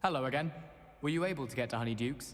Hello again. Were you able to get to Honeydukes?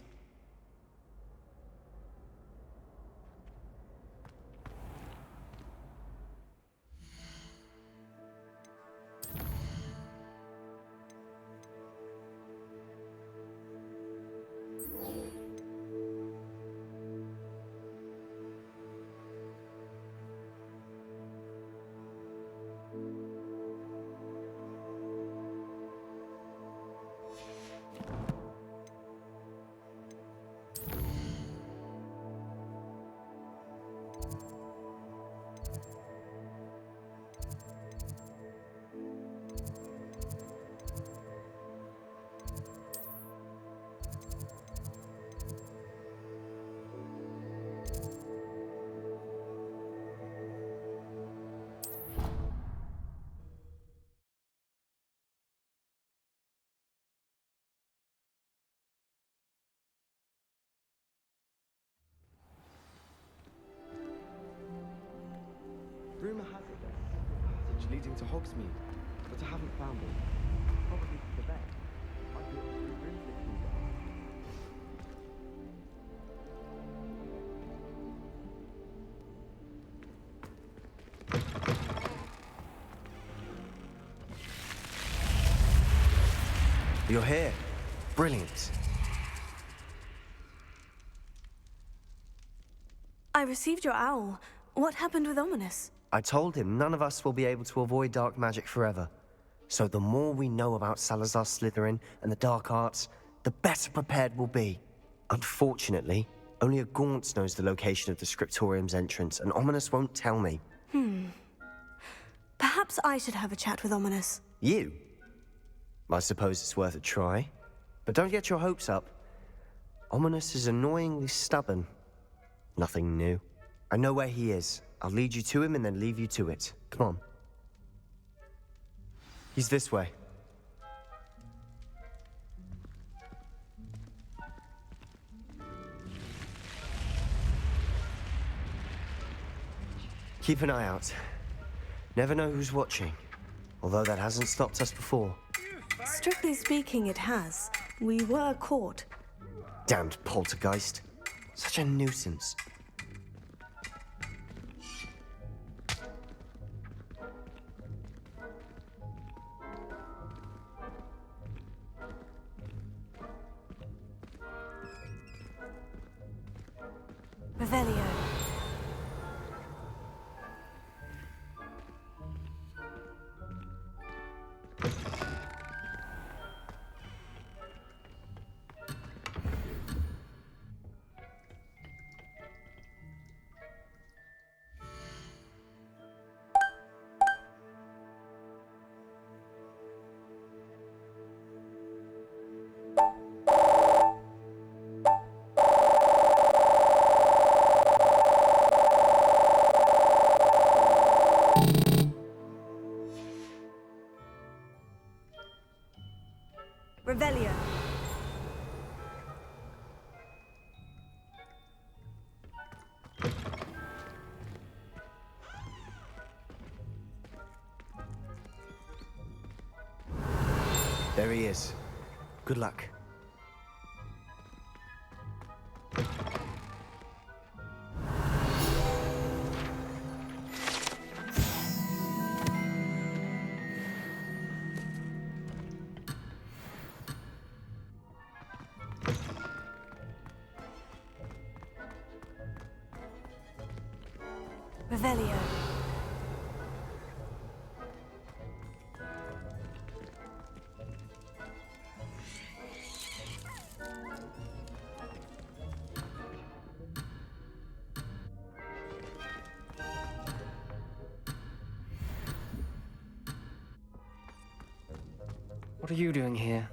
Rumour has it there's a secret passage leading to Hogsmeade, but I haven't found it. Probably to the vet. Might be able to do rooms that can go. You're here. Brilliant. I received your owl. What happened with Ominous? I told him none of us will be able to avoid dark magic forever. So the more we know about Salazar Slytherin and the dark arts, the better prepared we'll be. Unfortunately, only a Gaunt knows the location of the Scriptorium's entrance, and Ominous won't tell me. Perhaps I should have a chat with Ominous. You? I suppose it's worth a try. But don't get your hopes up. Ominous is annoyingly stubborn. Nothing new. I know where he is. I'll lead you to him and then leave you to it. Come on. He's this way. Keep an eye out. Never know who's watching. Although that hasn't stopped us before. Strictly speaking, it has. We were caught. Damned poltergeist. Such a nuisance. Revelio. Revelio. There he is. Good luck. Revelio. What are you doing here?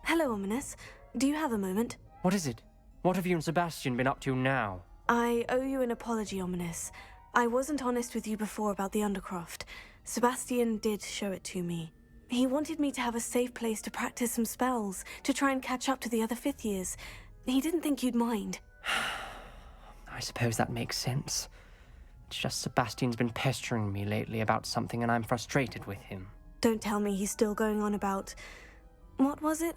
Hello, Ominous. Do you have a moment? What is it? What have you and Sebastian been up to now? I owe you an apology, Ominous. I wasn't honest with you before about the Undercroft. Sebastian did show it to me. He wanted me to have a safe place to practice some spells, to try and catch up to the other fifth years. He didn't think you'd mind. I suppose that makes sense. It's just Sebastian's been pestering me lately about something and I'm frustrated with him. Don't tell me he's still going on about... What was it?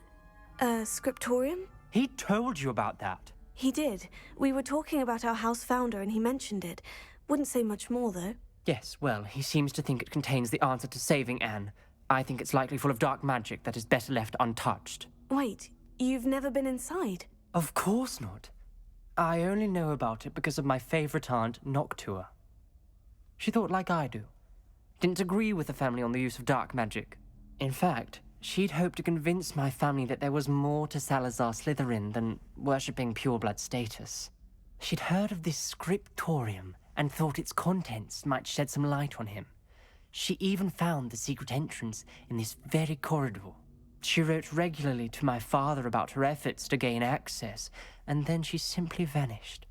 A scriptorium? He told you about that. He did. We were talking about our house founder and he mentioned it. Wouldn't say much more, though. Yes, well, he seems to think it contains the answer to saving Anne. I think it's likely full of dark magic that is better left untouched. Wait, you've never been inside? Of course not. I only know about it because of my favorite aunt, Noctua. She thought like I do. Didn't agree with the family on the use of dark magic. In fact, she'd hoped to convince my family that there was more to Salazar Slytherin than worshipping pureblood status. She'd heard of this scriptorium and thought its contents might shed some light on him. She even found the secret entrance in this very corridor. She wrote regularly to my father about her efforts to gain access, and then she simply vanished.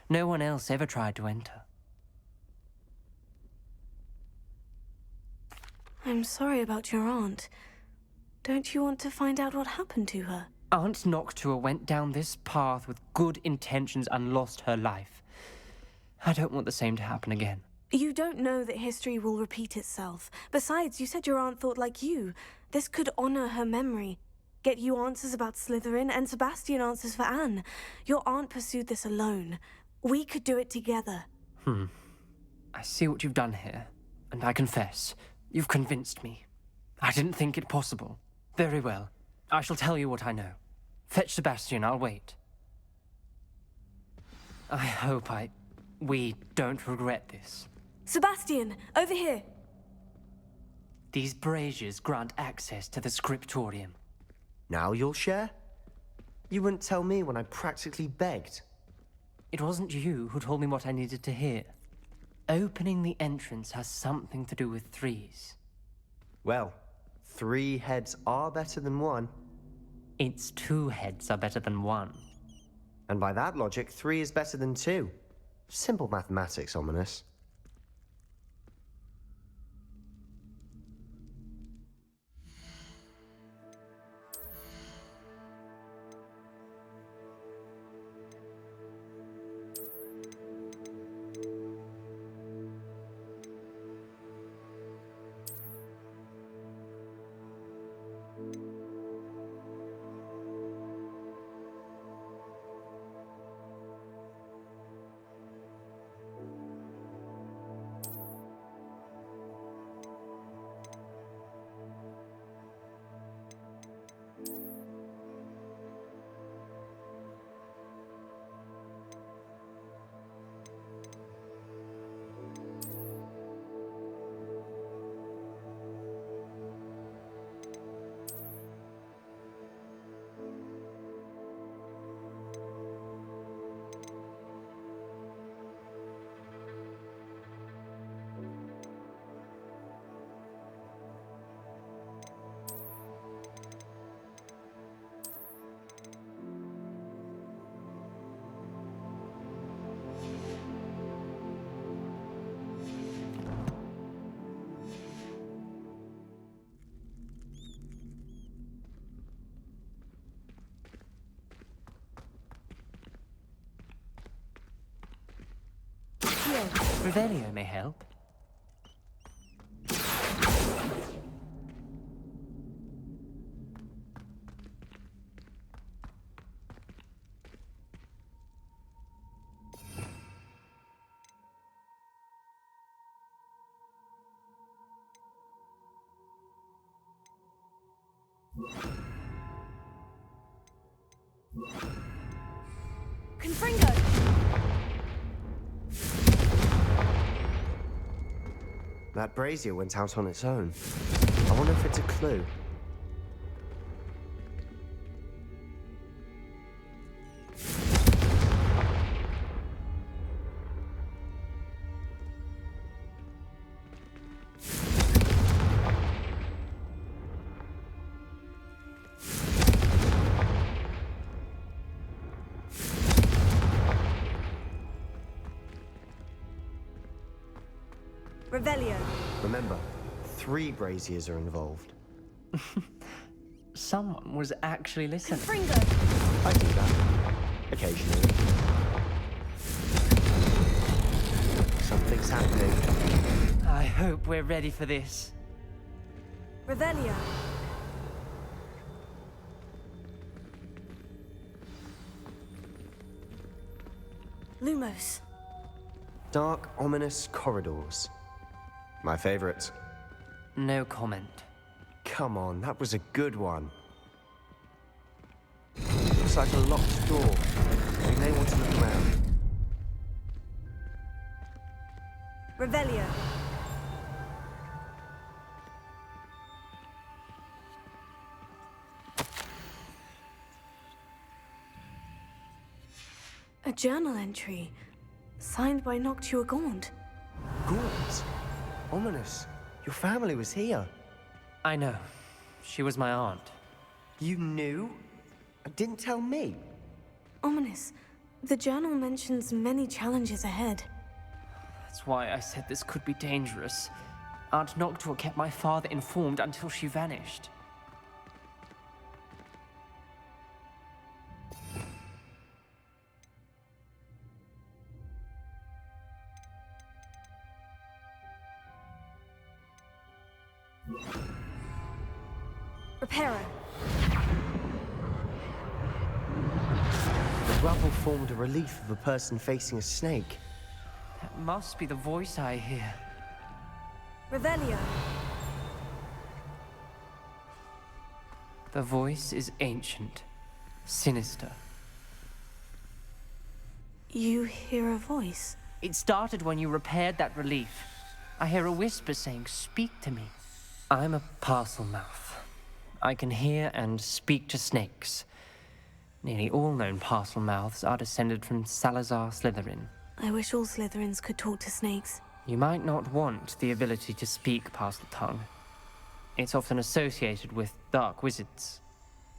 No one else ever tried to enter. I'm sorry about your aunt. Don't you want to find out what happened to her? Aunt Noctua went down this path with good intentions and lost her life. I don't want the same to happen again. You don't know that history will repeat itself. Besides, you said your aunt thought like you. This could honor her memory. Get you answers about Slytherin, and Sebastian answers for Anne. Your aunt pursued this alone. We could do it together. I see what you've done here, and I confess, you've convinced me. I didn't think it possible. Very well. I shall tell you what I know. Fetch Sebastian, I'll wait. I hope we don't regret this. Sebastian, over here! These braziers grant access to the scriptorium. Now you'll share? You wouldn't tell me when I practically begged. It wasn't you who told me what I needed to hear. Opening the entrance has something to do with threes. Well, 3 heads are better than 1. Its 2 heads are better than 1. And by that logic, 3 is better than 2. Simple mathematics, Ominous. Revelio may help. Confringo! That brazier went out on its own. I wonder if it's a clue. Revelio. Remember, 3 braziers are involved. Someone was actually listening. Confringo! I do that. Occasionally. Something's happening. I hope we're ready for this. Revelio. Lumos. Dark, ominous corridors. My favorite. No comment. Come on, that was a good one. Looks like a locked door. We may want to look around. Revelio. A journal entry, signed by Noctua Gaunt. Gaunt? Ominous. Your family was here. I know. She was my aunt. You knew? And didn't tell me? Ominous. The journal mentions many challenges ahead. That's why I said this could be dangerous. Aunt Noctua kept my father informed until she vanished. Reparo. The rubble formed a relief of a person facing a snake. That must be the voice I hear. Revelio. The voice is ancient, sinister. You hear a voice? It started when you repaired that relief. I hear a whisper saying, "Speak to me." I'm a parcel mouth. I can hear and speak to snakes. Nearly all known parcel mouths are descended from Salazar Slytherin. I wish all Slytherins could talk to snakes. You might not want the ability to speak parcel tongue. It's often associated with dark wizards.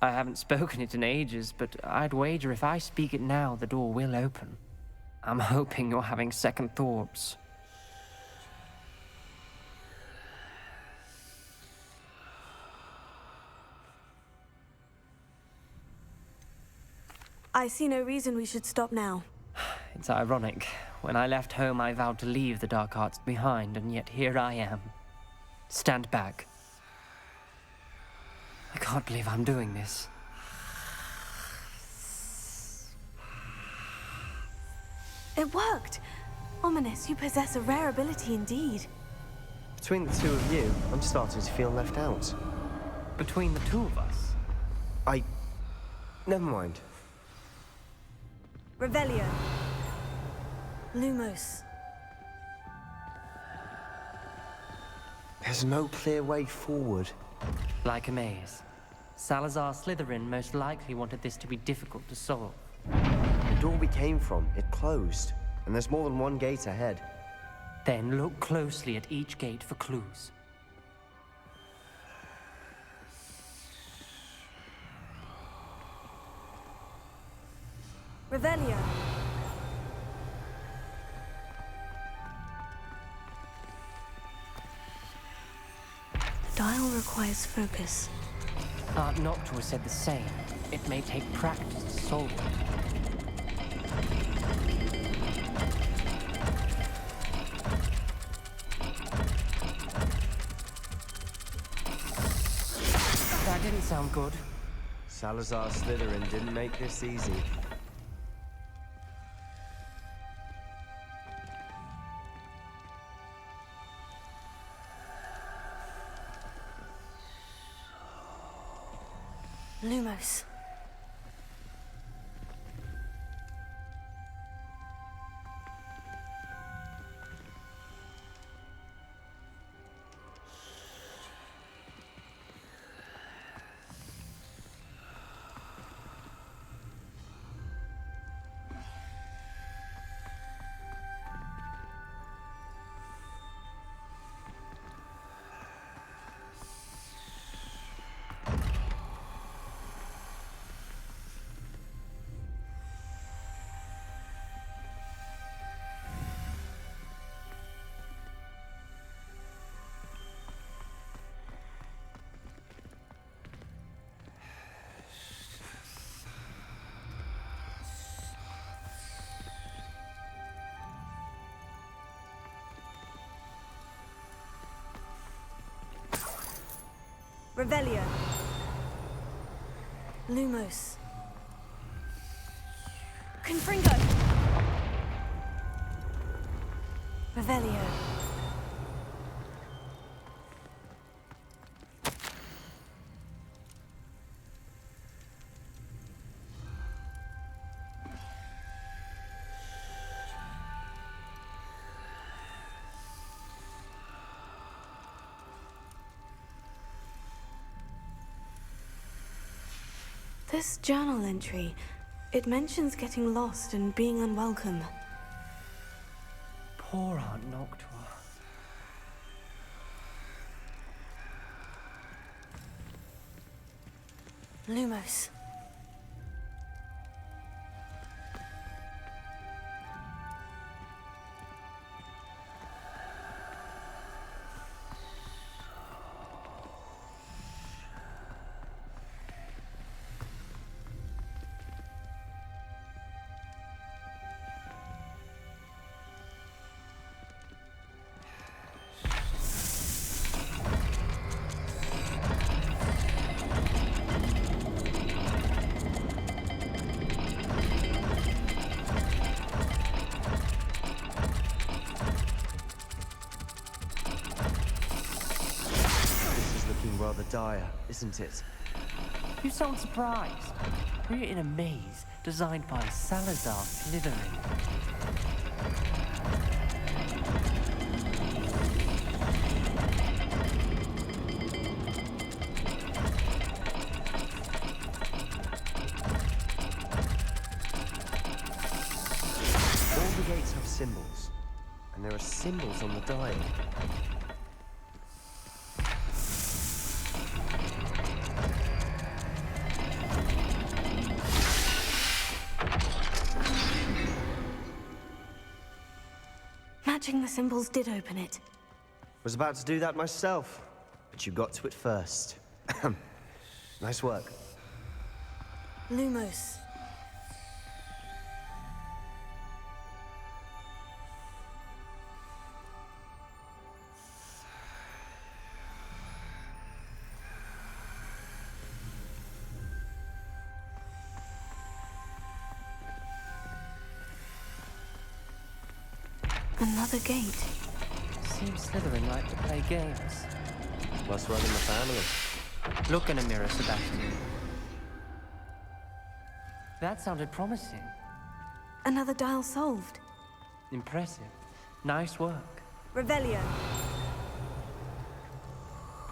I haven't spoken it in ages, but I'd wager if I speak it now, the door will open. I'm hoping you're having second thoughts. I see no reason we should stop now. It's ironic. When I left home, I vowed to leave the dark arts behind, and yet here I am. Stand back. I can't believe I'm doing this. It worked! Ominous, you possess a rare ability indeed. Between the two of you, I'm starting to feel left out. Between the two of us? Never mind. Revelio. Lumos. There's no clear way forward. Like a maze. Salazar Slytherin most likely wanted this to be difficult to solve. The door we came from, it closed. And there's more than one gate ahead. Then look closely at each gate for clues. Revelio. The dial requires focus. Aunt Noctua said the same. It may take practice to solve it. That didn't sound good. Salazar Slytherin didn't make this easy. Lumos. Revelio. Lumos. Confringo. Revelio. This journal entry, it mentions getting lost and being unwelcome. Poor Aunt Noctua. Lumos. Rather dire, isn't it? You sound surprised. We're in a maze designed by Salazar Slytherin. All the gates have symbols, and there are symbols on the dial. Matching the symbols did open it. Was about to do that myself, but you got to it first. Nice work. Lumos. Another gate. Seems Slytherin like to play games. Must run in the family. Look in a mirror, Sebastian. That sounded promising. Another dial solved. Impressive. Nice work. Revelio.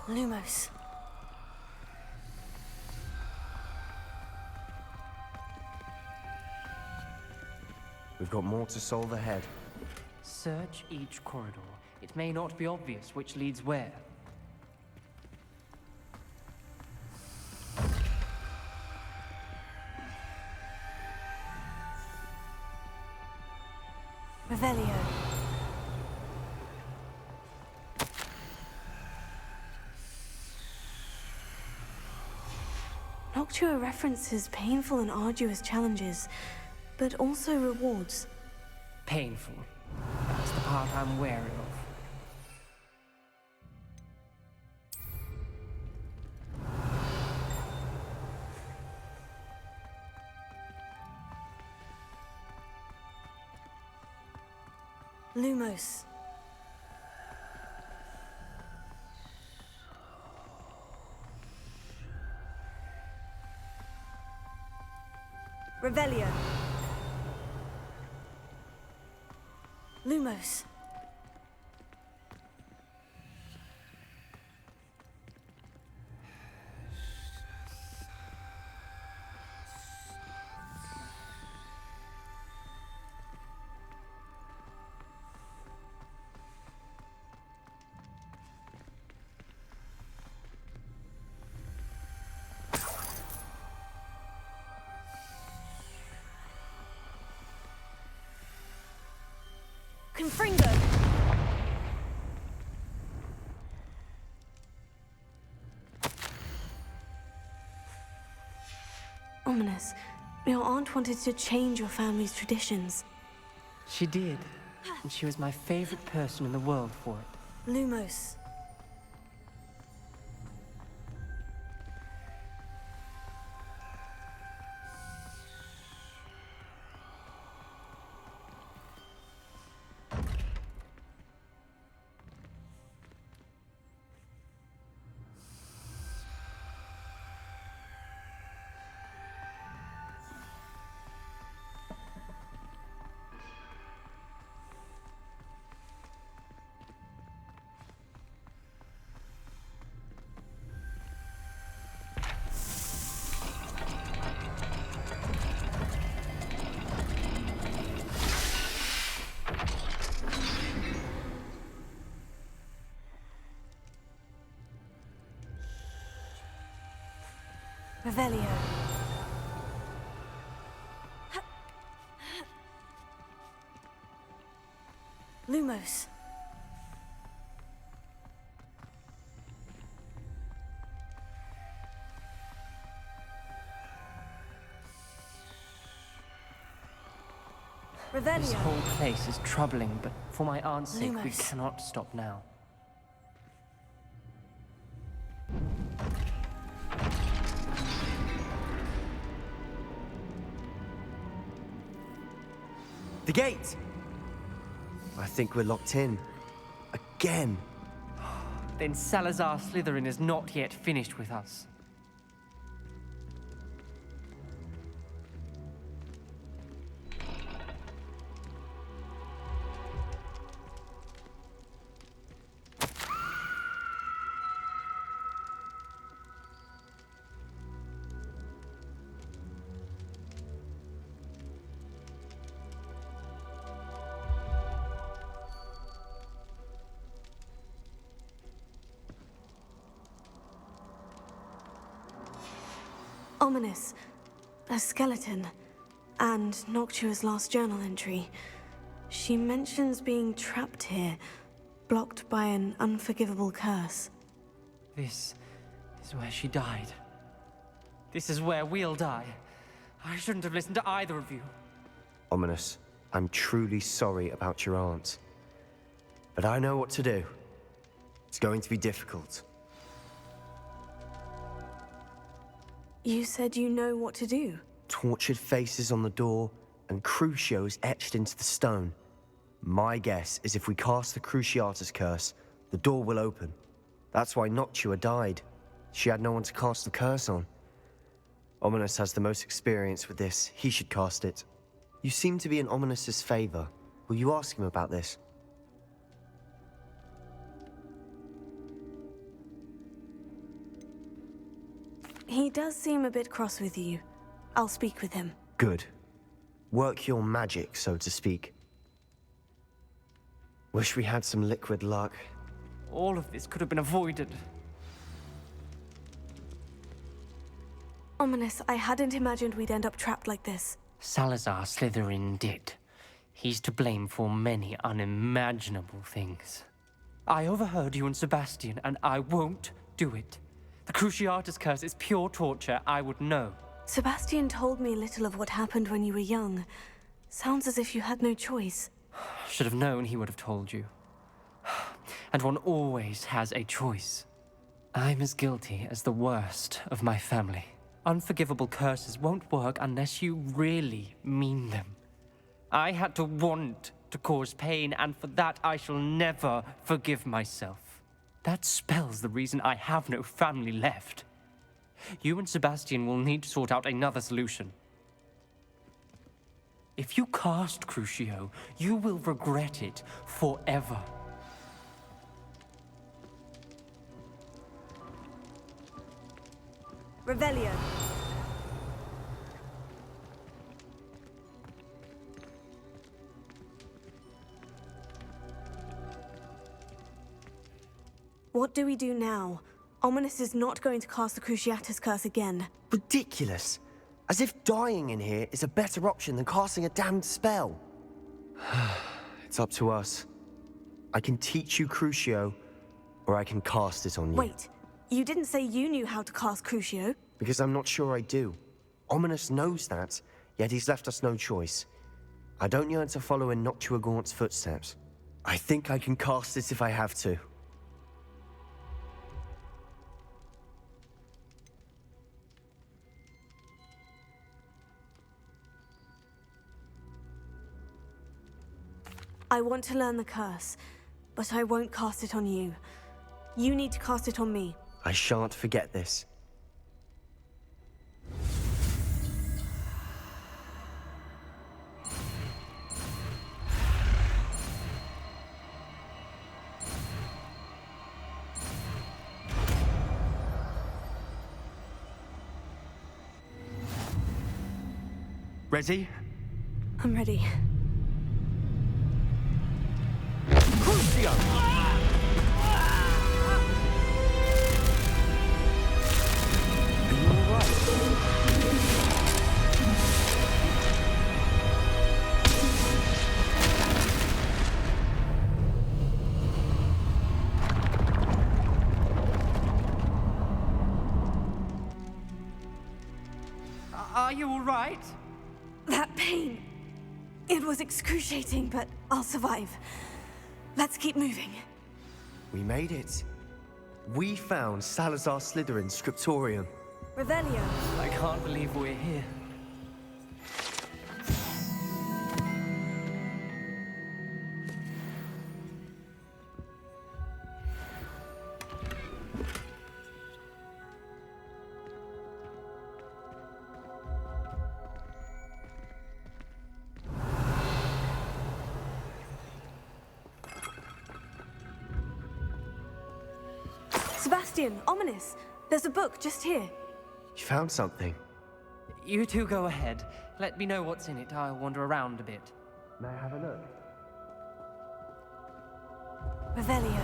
Lumos. We've got more to solve ahead. Search each corridor. It may not be obvious which leads where. Revelio. Noctua references painful and arduous challenges, but also rewards. Painful. That's the part I'm wary of. Lumos. Revelio. Lumos. Confringo. Ominous. Your aunt wanted to change your family's traditions. She did. And she was my favorite person in the world for it. Lumos. Revelio. Lumos. This Revelio. whole place is troubling, but for my aunt's sake, we Lumos. cannot stop now. The gate! I think we're locked in. Again. Then Salazar Slytherin is not yet finished with us. Ominous. A skeleton. And Noctua's last journal entry. She mentions being trapped here, blocked by an unforgivable curse. This is where she died. This is where we'll die. I shouldn't have listened to either of you. Ominous, I'm truly sorry about your aunt. But I know what to do. It's going to be difficult. You said you know what to do. Tortured faces on the door and Crucios etched into the stone. My guess is if we cast the Cruciatus curse, the door will open. That's why Noctua died. She had no one to cast the curse on. Ominous has the most experience with this. He should cast it. You seem to be in Ominous's favor. Will you ask him about this? He does seem a bit cross with you. I'll speak with him. Good. Work your magic, so to speak. Wish we had some liquid luck. All of this could have been avoided. Ominous, I hadn't imagined we'd end up trapped like this. Salazar Slytherin did. He's to blame for many unimaginable things. I overheard you and Sebastian, and I won't do it. The Cruciatus curse is pure torture, I would know. Sebastian told me little of what happened when you were young. Sounds as if you had no choice. Should have known he would have told you. And one always has a choice. I'm as guilty as the worst of my family. Unforgivable curses won't work unless you really mean them. I had to want to cause pain, and for that I shall never forgive myself. That spells the reason I have no family left. You and Sebastian will need to sort out another solution. If you cast Crucio, you will regret it forever. Revelio. What do we do now? Ominous is not going to cast the Cruciatus curse again. Ridiculous. As if dying in here is a better option than casting a damned spell. It's up to us. I can teach you Crucio, or I can cast it on you. Wait, you didn't say you knew how to cast Crucio? Because I'm not sure I do. Ominous knows that, yet he's left us no choice. I don't yearn to follow in Noctua Gaunt's footsteps. I think I can cast it if I have to. I want to learn the curse, but I won't cast it on you. You need to cast it on me. I shan't forget this. Ready? I'm ready. Crucio! Are you all right? Are you all right? That pain. It was excruciating, but I'll survive. Let's keep moving. We made it. We found Salazar Slytherin's scriptorium. Revelio. I can't believe we're here. Sebastian, ominous. There's a book just here. You found something. You two go ahead. Let me know what's in it. I'll wander around a bit. May I have a look? Revelio.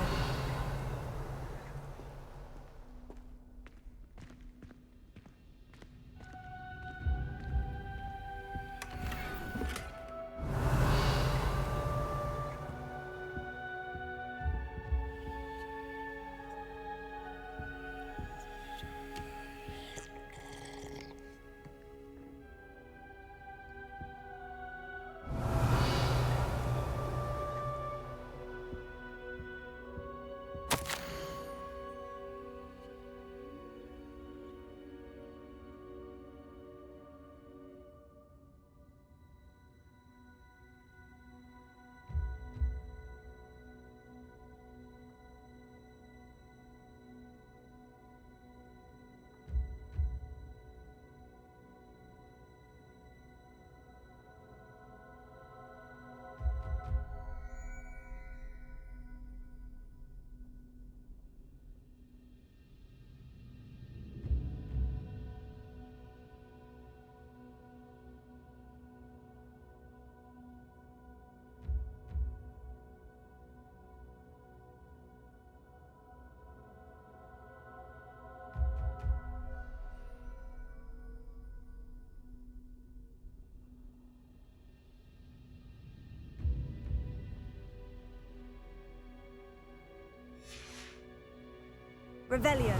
Revelio.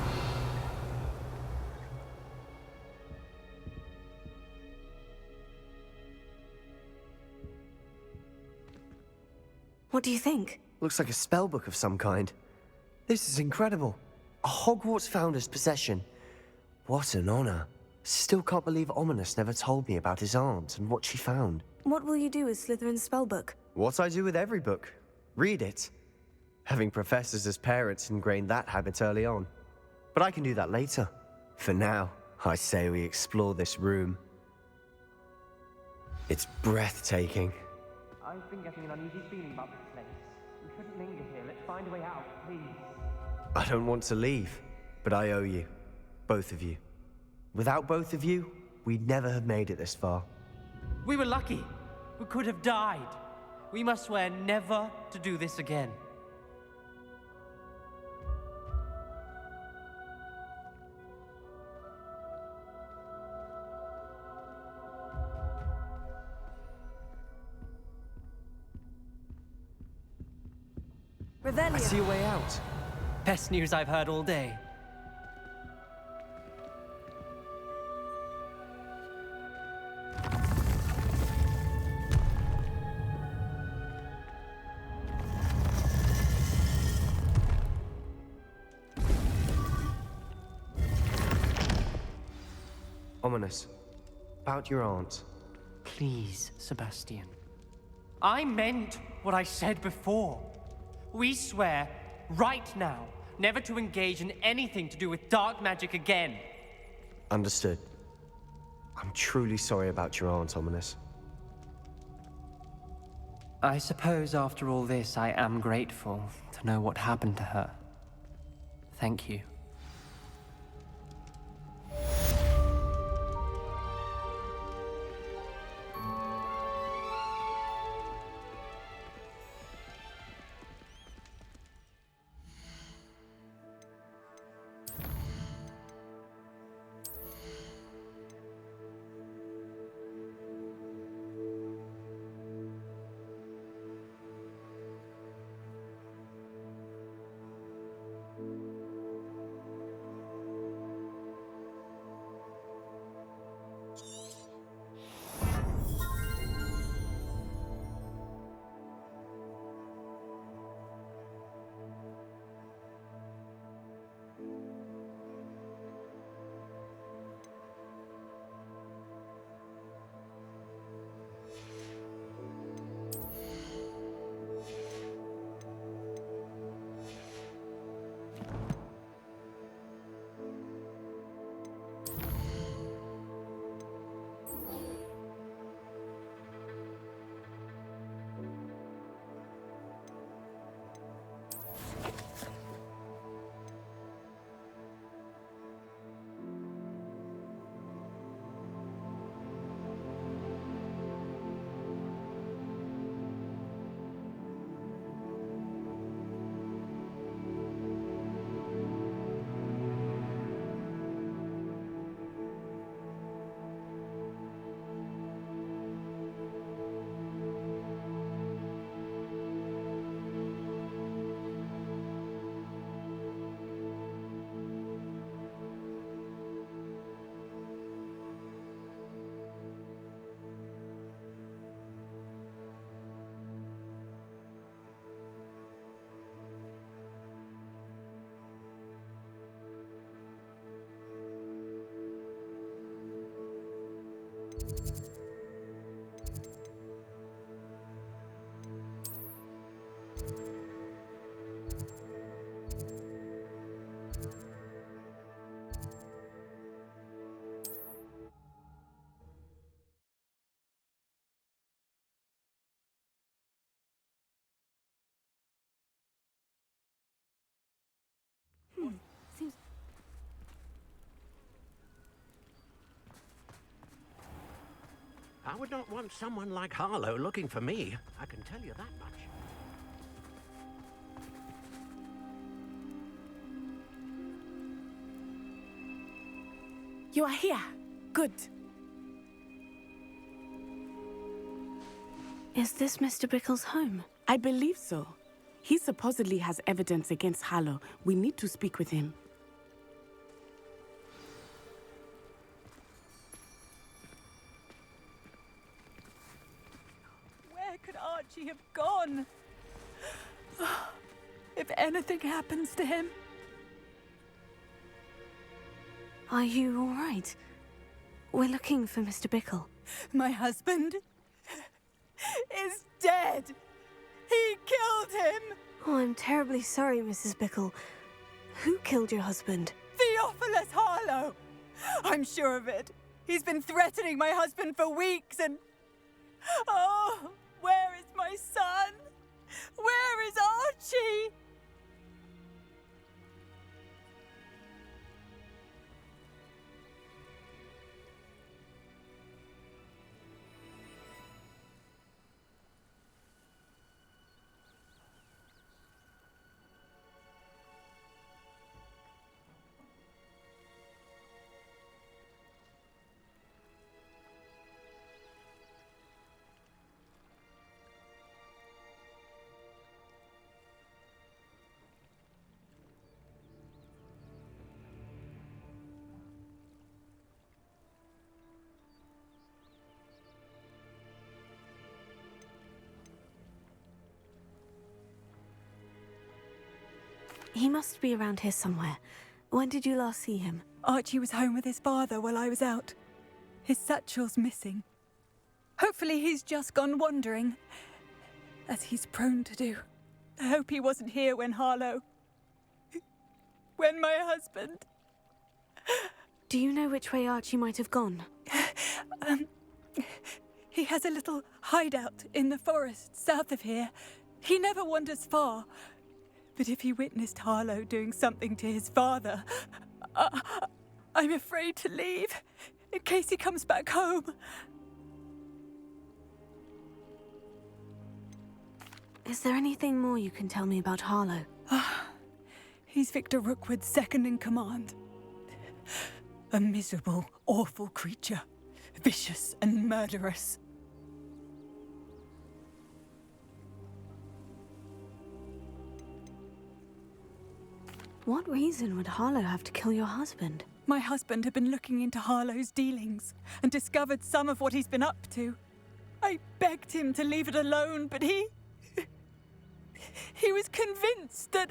What do you think? Looks like a spellbook of some kind. This is incredible. A Hogwarts founder's possession. What an honor. Still can't believe Ominous never told me about his aunt and what she found. What will you do with Slytherin's spellbook? What I do with every book. Read it. Having professors as parents ingrained that habit early on. But I can do that later. For now, I say we explore this room. It's breathtaking. I've been getting an uneasy feeling about this place. We shouldn't linger here. Let's find a way out, please. I don't want to leave, but I owe you. Both of you. Without both of you, we'd never have made it this far. We were lucky. We could have died. We must swear never to do this again. Revelio. I see a way out. Best news I've heard all day. Ominous. About your aunt. Please, Sebastian. I meant what I said before. We swear, right now, never to engage in anything to do with dark magic again. Understood. I'm truly sorry about your aunt, Ominous. I suppose after all this, I am grateful to know what happened to her. Thank you. would not want someone like Harlow looking for me. I can tell you that much. You are here. Good. Is this Mr. Bickle's home? I believe so. He supposedly has evidence against Harlow. We need to speak with him. Where could Archie have gone? If anything happens to him. Are you all right? We're looking for Mr. Bickle. My husband is dead. He killed him. Oh, I'm terribly sorry, Mrs. Bickle. Who killed your husband? Theophilus Harlow. I'm sure of it. He's been threatening my husband for weeks and... Oh, where is my son? Where is Archie? He must be around here somewhere. When did you last see him? Archie was home with his father while I was out. His satchel's missing. Hopefully he's just gone wandering, as he's prone to do. I hope he wasn't here when Harlow... when my husband... Do you know which way Archie might have gone? He has a little hideout in the forest south of here. He never wanders far. But if he witnessed Harlow doing something to his father, I'm afraid to leave, in case he comes back home. Is there anything more you can tell me about Harlow? He's Victor Rookwood's second in command. A miserable, awful creature, vicious and murderous. What reason would Harlow have to kill your husband? My husband had been looking into Harlow's dealings and discovered some of what he's been up to. I begged him to leave it alone, but he was convinced that...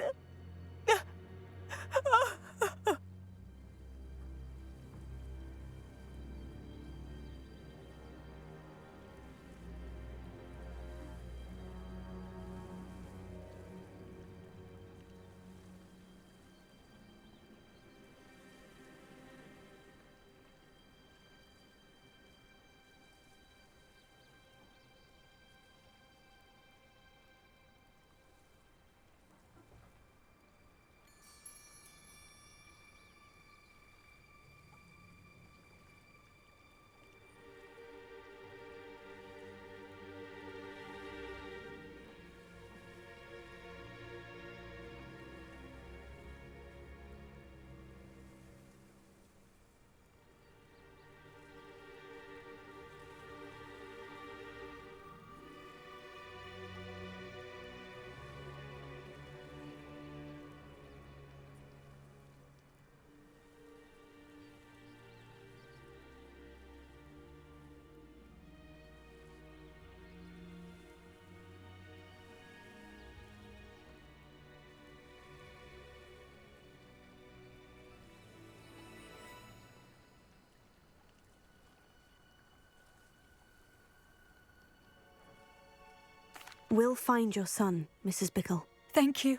We'll find your son, Mrs. Bickle. Thank you.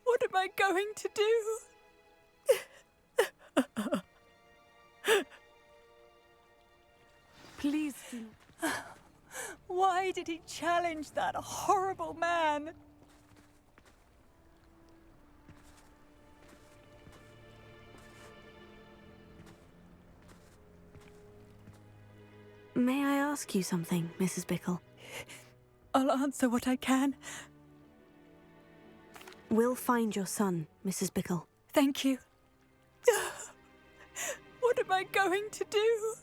What am I going to do? Please do. Why did he challenge that horrible man? May I ask you something, Mrs. Bickle? I'll answer what I can. We'll find your son, Mrs. Bickle. Thank you. What am I going to do?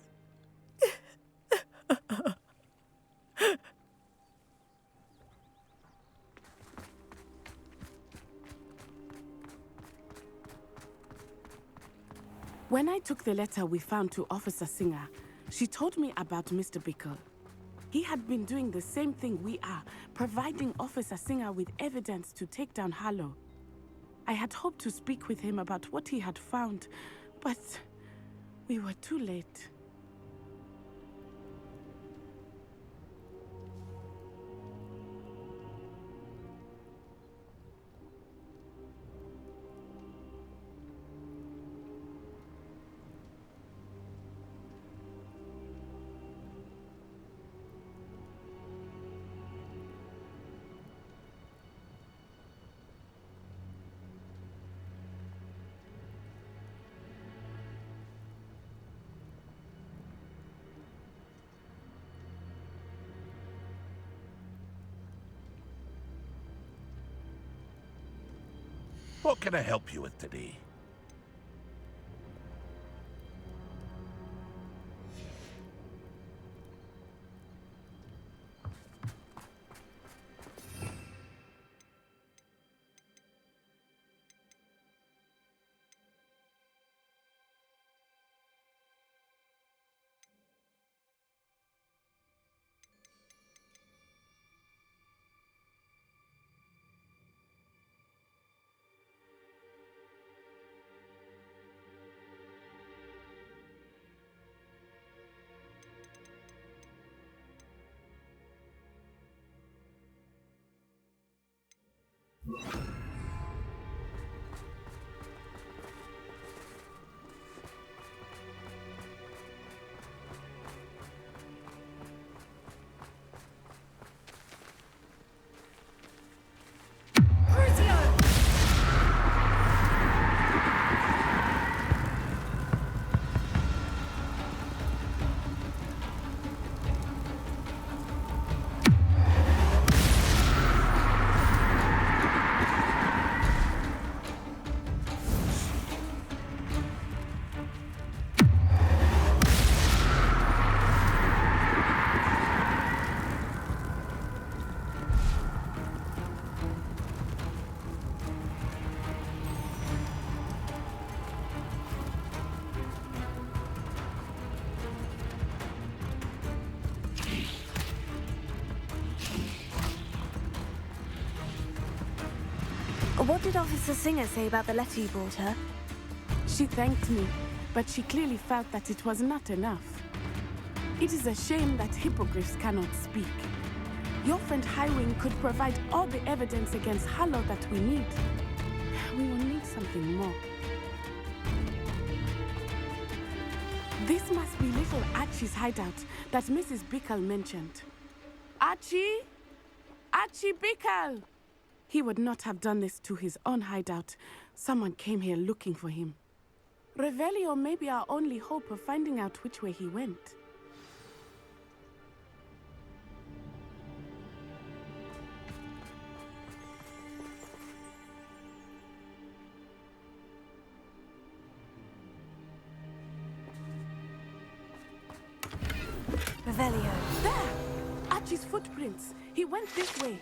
When I took the letter we found to Officer Singer, she told me about Mr. Bickle. He had been doing the same thing we are, providing Officer Singer with evidence to take down Harlow. I had hoped to speak with him about what he had found, but we were too late. What can I help you with today? What did Officer Singer say about the letter you brought her? She thanked me, but she clearly felt that it was not enough. It is a shame that hippogriffs cannot speak. Your friend Highwing could provide all the evidence against Harlow that we need. We will need something more. This must be little Archie's hideout that Mrs. Bickle mentioned. Archie? Archie Bickle! He would not have done this to his own hideout. Someone came here looking for him. Revelio may be our only hope of finding out which way he went. Revelio. There! Archie's footprints. He went this way.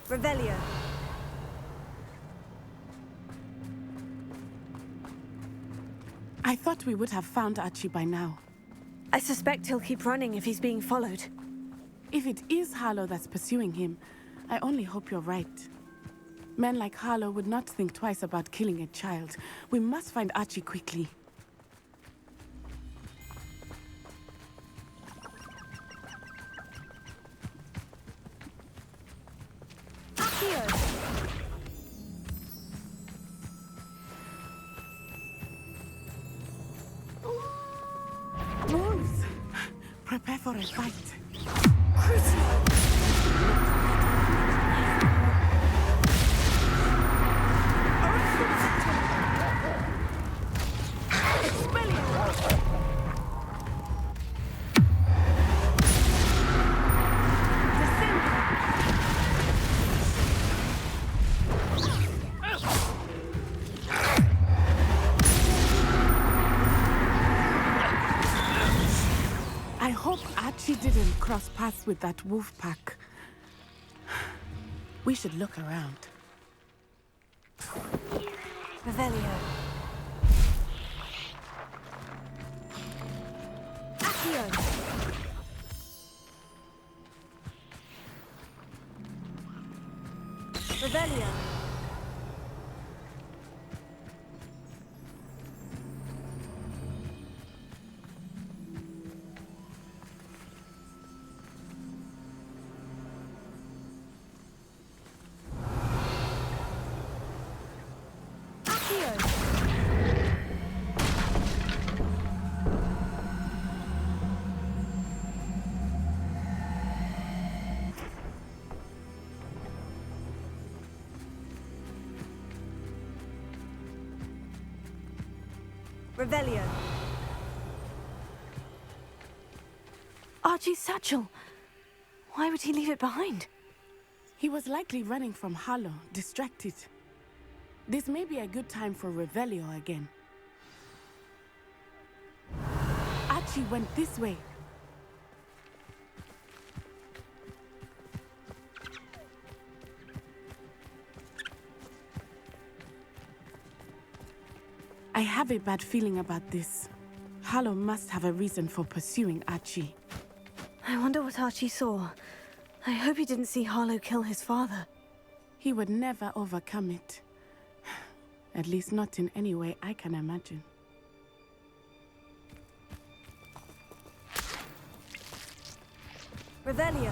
Revelio. I thought we would have found Archie by now. I suspect he'll keep running if he's being followed. If it is Harlow that's pursuing him, I only hope you're right. Men like Harlow would not think twice about killing a child. We must find Archie quickly. for a fight. I hope Archie didn't cross paths with that wolf pack. We should look around. Revelio. Accio. Revelio. Revelio. Archie's satchel. Why would he leave it behind? He was likely running from Harlow, distracted. This may be a good time for Revelio again. Archie went this way. I have a bad feeling about this. Harlow must have a reason for pursuing Archie. I wonder what Archie saw. I hope he didn't see Harlow kill his father. He would never overcome it. At least not in any way I can imagine. Revelio.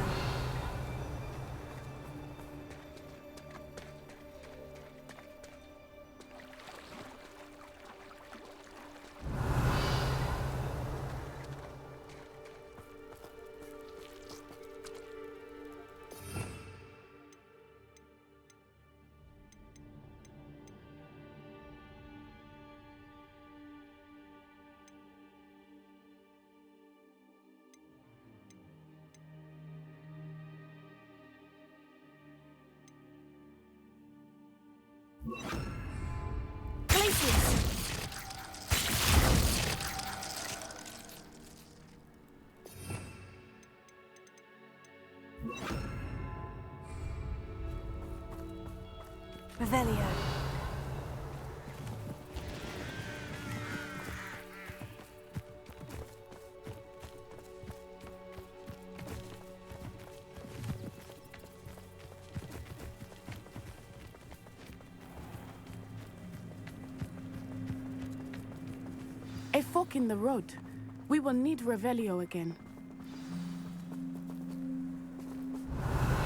Revelio. A fork in the road. We will need Revelio again.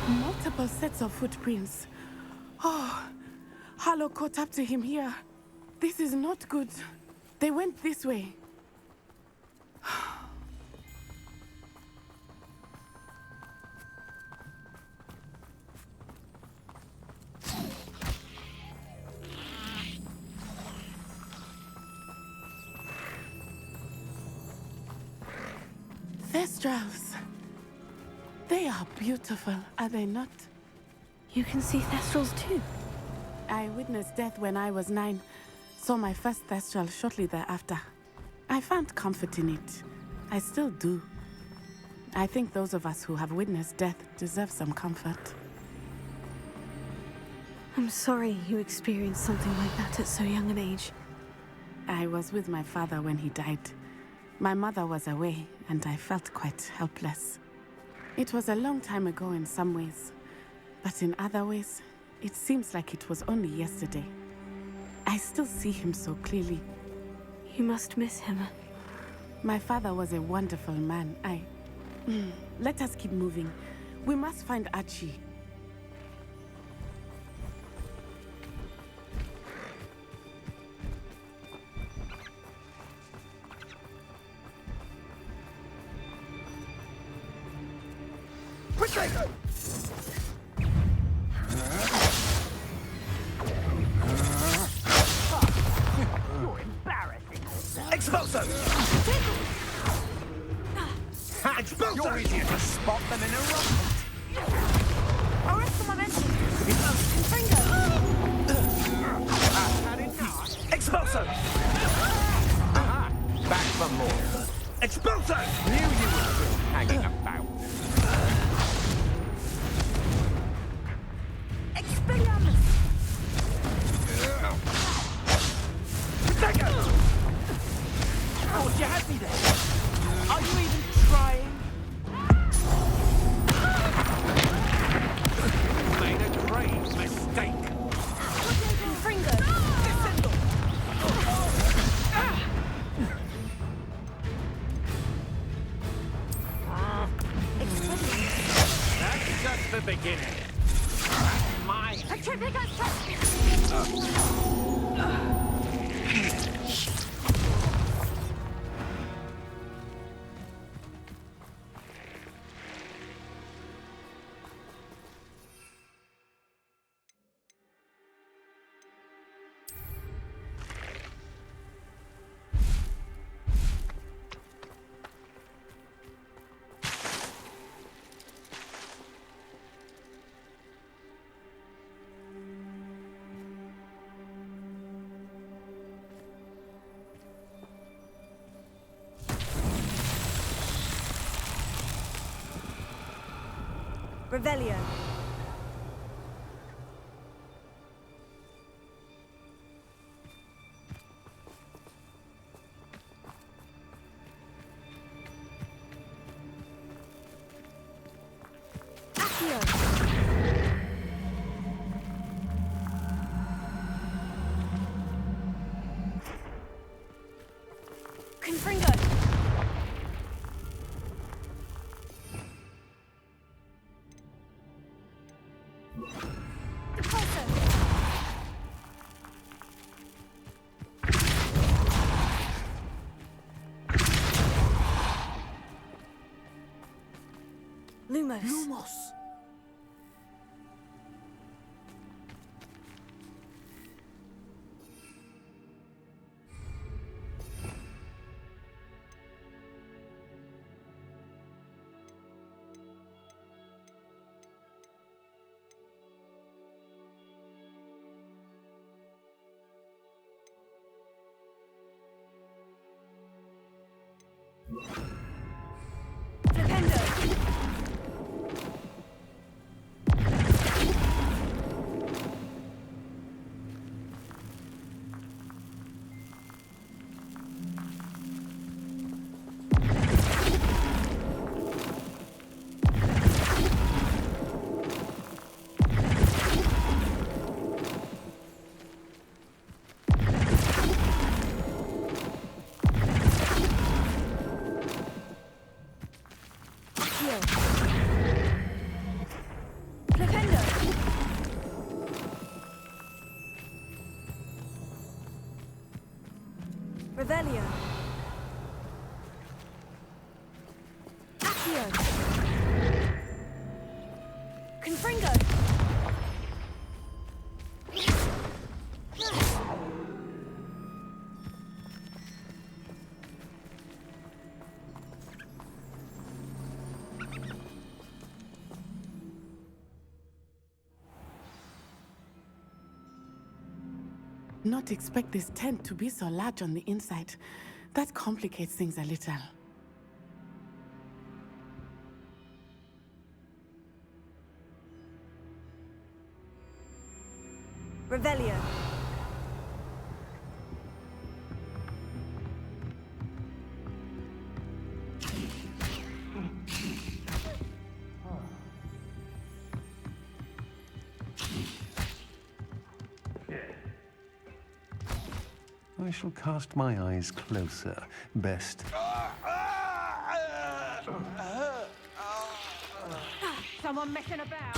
Multiple sets of footprints. Oh, Harlow caught up to him here. This is not good. They went this way. Thestrals. They are beautiful, are they not? You can see Thestrals too. I witnessed death when I was 9. Saw my first Thestral shortly thereafter. I found comfort in it. I still do. I think those of us who have witnessed death deserve some comfort. I'm sorry you experienced something like that at so young an age. I was with my father when he died. My mother was away, and I felt quite helpless. It was a long time ago in some ways, but in other ways, it seems like it was only yesterday. I still see him so clearly. You must miss him. My father was a wonderful man. Let us keep moving. We must find Archie. You're embarrassing yourself. Expulso! Expulso! You're easier to spot than in a rocket. Arrest momentum. Expulso! Aha! Back for more. Expulso! Knew you were still hanging about. Expelliarmus. Protego! Oh, you had me there. Are you even trying? Made a grave mistake. Fringo. That's just the beginning. That's mine. Revelio. Accio. Confringo. Lumos. Lumos. Flipendo. Flipendo. Revelio. Accio. Confringo. Not expect this tent to be so large on the inside. That complicates things a little. Revelio. I shall cast my eyes closer. Best. Someone messing about.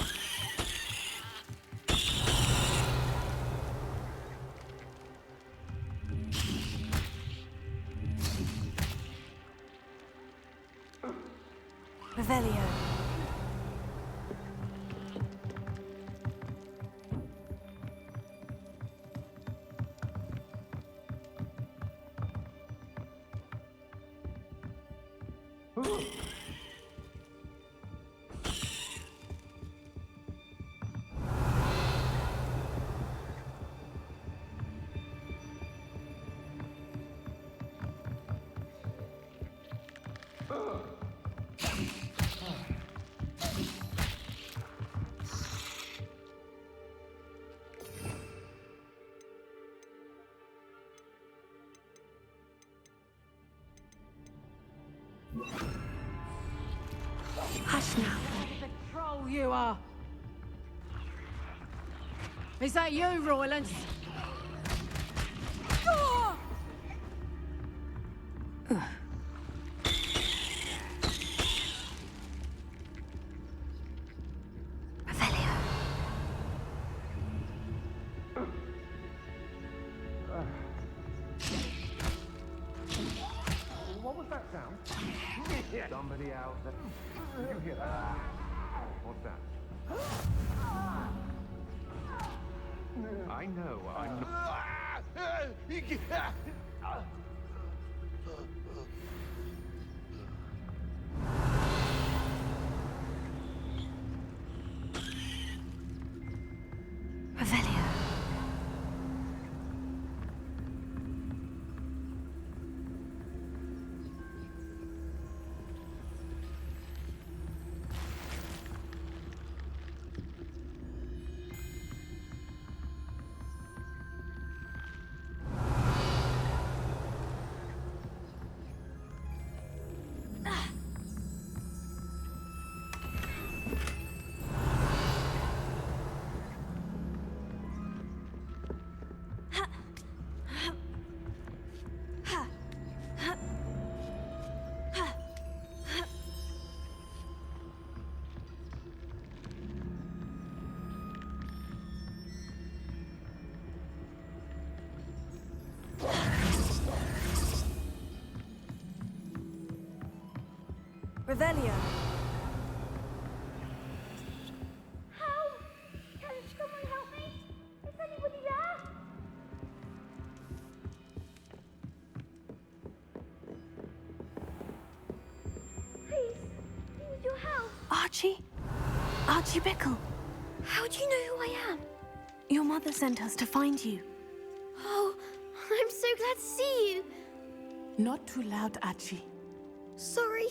Revelio. Hush now. What a troll you are! Is that you, Roylance? What was that sound? Somebody out there. Did you hear that? What's that? I know, I'm not. Revelio. Revelio. Help! Can someone help me? Is anybody there? Please, I need your help. Archie? Archie Bickle. How do you know who I am? Your mother sent us to find you. Oh, I'm so glad to see you. Not too loud, Archie. Sorry.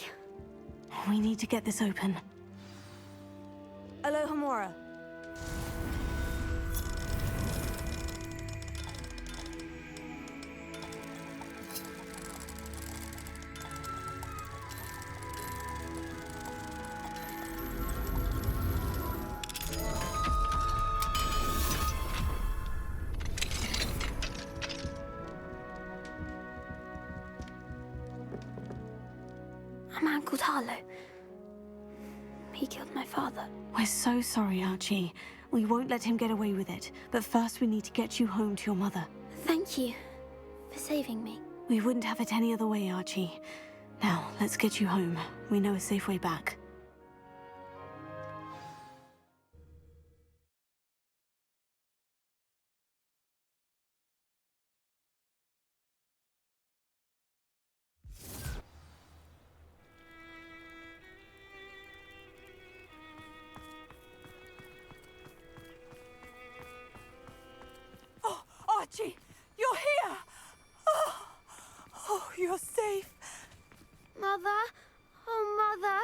We need to get this open. Alohomora. A man called Harlow. He killed my father. We're so sorry, Archie. We won't let him get away with it. But first we need to get you home to your mother. Thank you for saving me. We wouldn't have it any other way, Archie. Now, let's get you home. We know a safe way back. Archie, you're here! Oh, you're safe. Mother? Oh, Mother.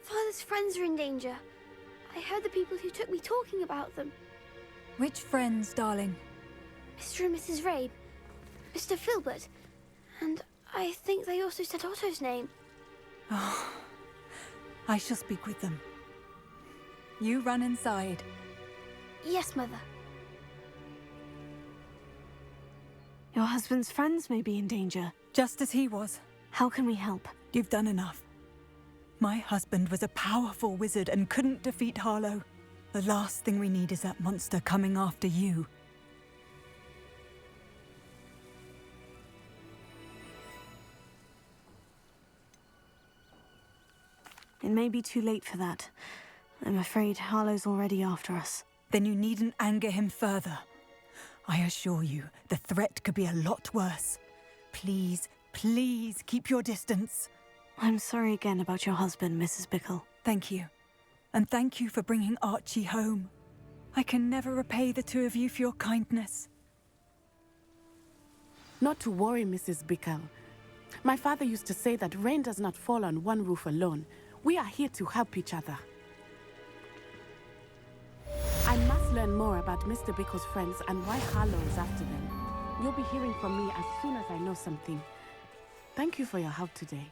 Father's friends are in danger. I heard the people who took me talking about them. Which friends, darling? Mr. and Mrs. Rabe, Mr. Filbert, and I think they also said Otto's name. Oh, I shall speak with them. You run inside. Yes, Mother. Your husband's friends may be in danger. Just as he was. How can we help? You've done enough. My husband was a powerful wizard and couldn't defeat Harlow. The last thing we need is that monster coming after you. It may be too late for that. I'm afraid Harlow's already after us. Then you needn't anger him further. I assure you, the threat could be a lot worse. Please, please keep your distance. I'm sorry again about your husband, Mrs. Bickle. Thank you. And thank you for bringing Archie home. I can never repay the two of you for your kindness. Not to worry, Mrs. Bickle. My father used to say that rain does not fall on one roof alone. We are here to help each other. I must learn more about Mr. Bickle's friends and why Harlow is after them. You'll be hearing from me as soon as I know something. Thank you for your help today.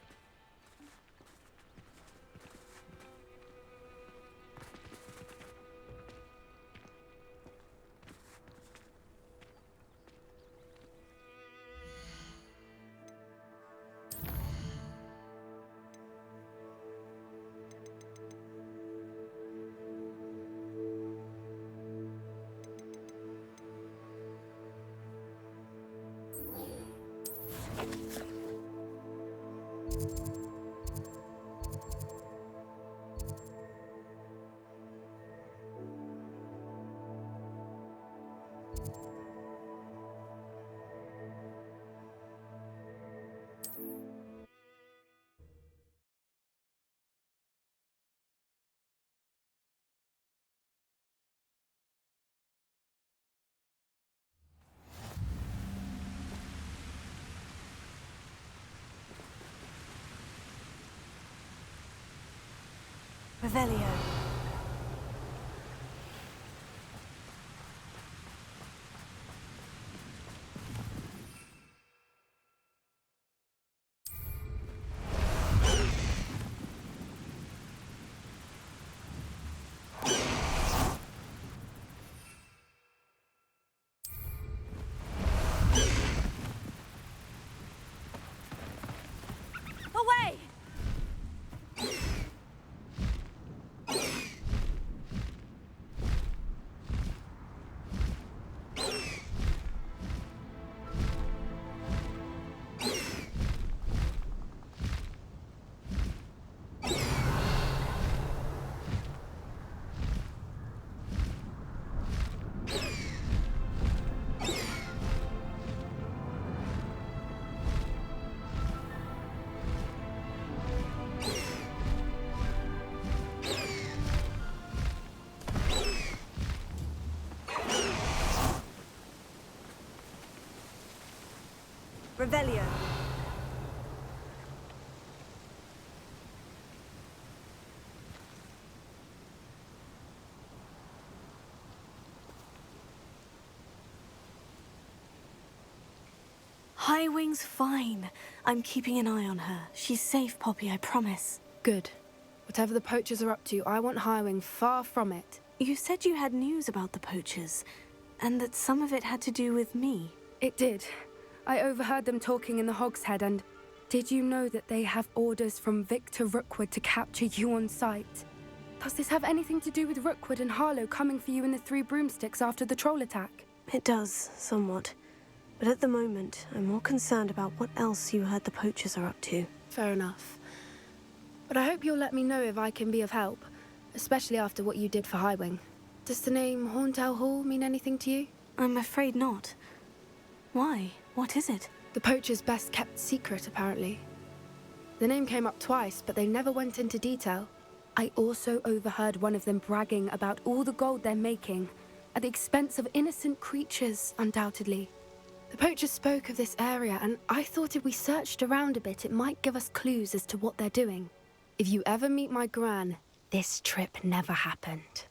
Revelio. Away! Revelio. Highwing's fine. I'm keeping an eye on her. She's safe, Poppy, I promise. Good. Whatever the poachers are up to, I want Highwing far from it. You said you had news about the poachers, and that some of it had to do with me. It did. I overheard them talking in the Hogshead, and did you know that they have orders from Victor Rookwood to capture you on sight? Does this have anything to do with Rookwood and Harlow coming for you in the Three Broomsticks after the troll attack? It does, somewhat. But at the moment, I'm more concerned about what else you heard the poachers are up to. Fair enough. But I hope you'll let me know if I can be of help, especially after what you did for Highwing. Does the name Horntail Hall mean anything to you? I'm afraid not. Why? What is it? The poachers' best kept secret, apparently. The name came up twice, but they never went into detail. I also overheard one of them bragging about all the gold they're making, at the expense of innocent creatures, undoubtedly. The poachers spoke of this area, and I thought if we searched around a bit, it might give us clues as to what they're doing. If you ever meet my gran, this trip never happened.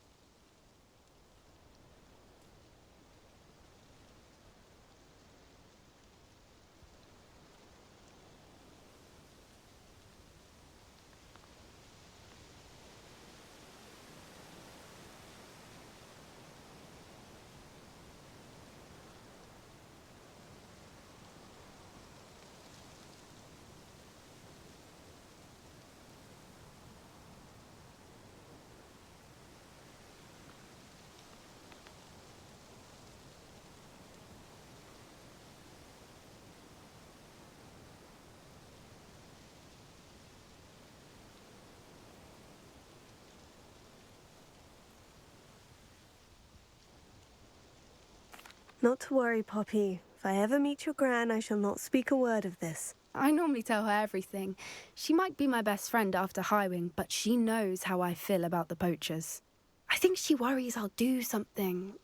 Not to worry, Poppy. If I ever meet your gran, I shall not speak a word of this. I normally tell her everything. She might be my best friend after Highwing, but she knows how I feel about the poachers. I think she worries I'll do something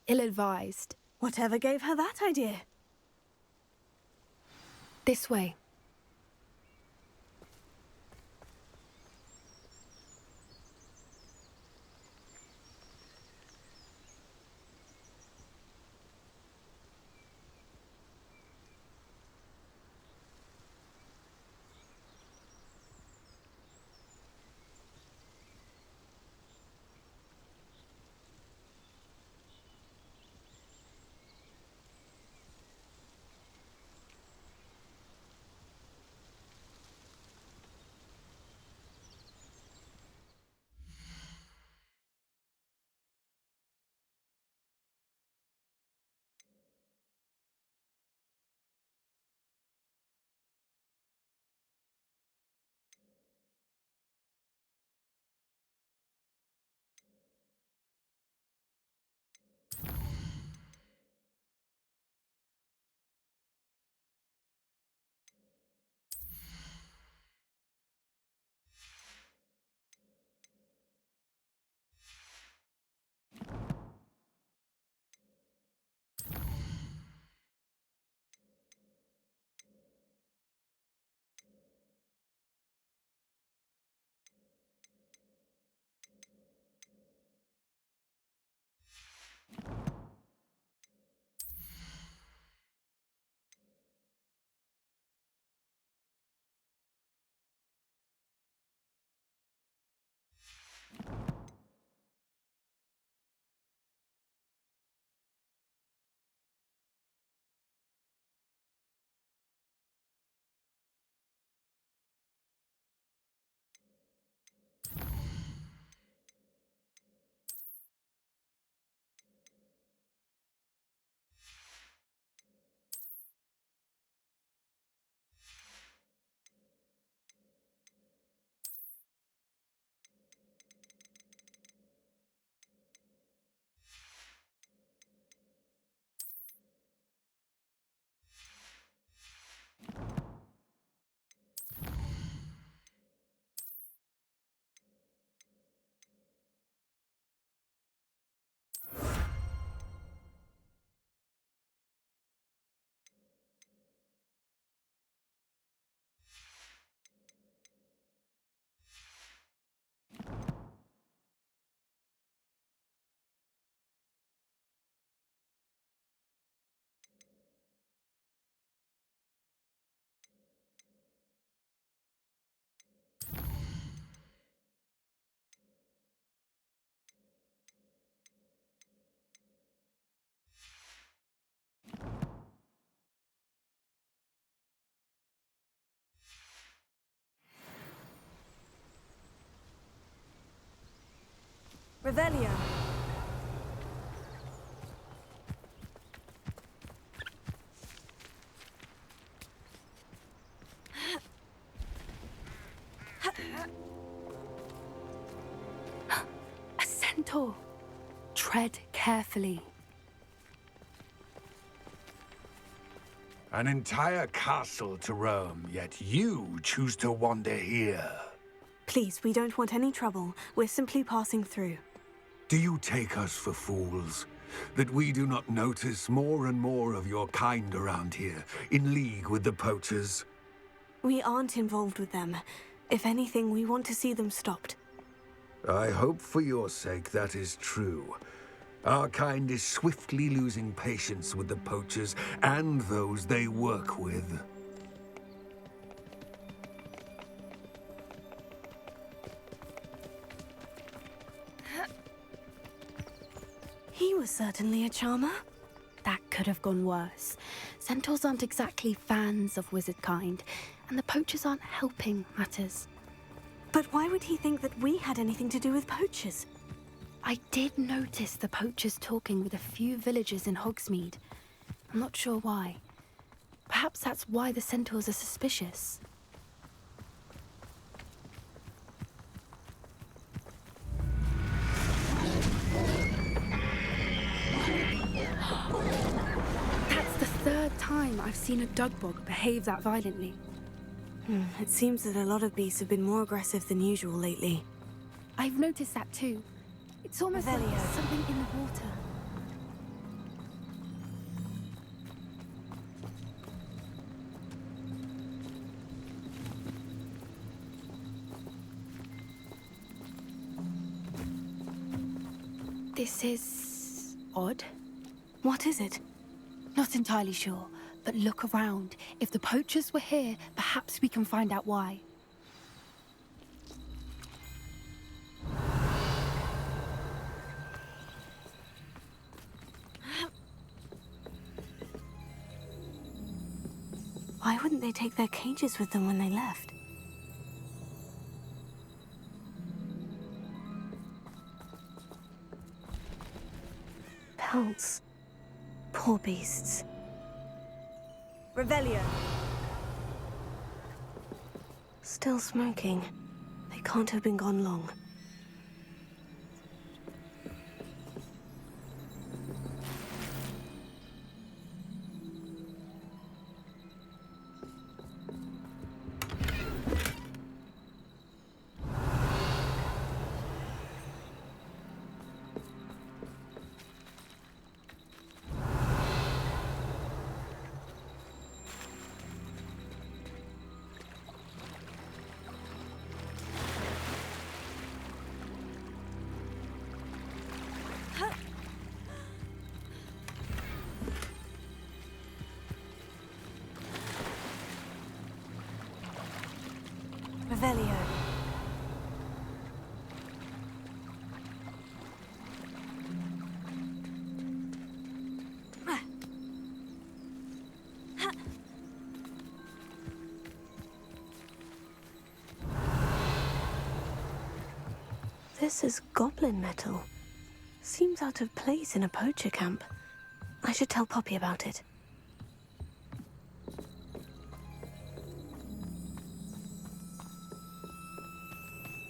ill-advised. Whatever gave her that idea? This way. Revelio. A centaur. Tread carefully. An entire castle to roam, yet you choose to wander here. Please, we don't want any trouble. We're simply passing through. Do you take us for fools? That we do not notice more and more of your kind around here, in league with the poachers? We aren't involved with them. If anything, we want to see them stopped. I hope for your sake that is true. Our kind is swiftly losing patience with the poachers and those they work with. He was certainly a charmer. That could have gone worse. Centaurs aren't exactly fans of wizard kind, and the poachers aren't helping matters. But why would he think that we had anything to do with poachers? I did notice the poachers talking with a few villagers in Hogsmeade. I'm not sure why. Perhaps that's why the centaurs are suspicious. That's the third time I've seen a dugbog behave that violently. It seems that a lot of beasts have been more aggressive than usual lately. I've noticed that too. It's almost like there's something in the water. This is odd. What is it? Not entirely sure, but look around. If the poachers were here, perhaps we can find out why. Why wouldn't they take their cages with them when they left? Pelts. Poor beasts. Revelio. Still smoking. They can't have been gone long. Revelio. This is goblin metal. Seems out of place in a poacher camp. I should tell Poppy about it.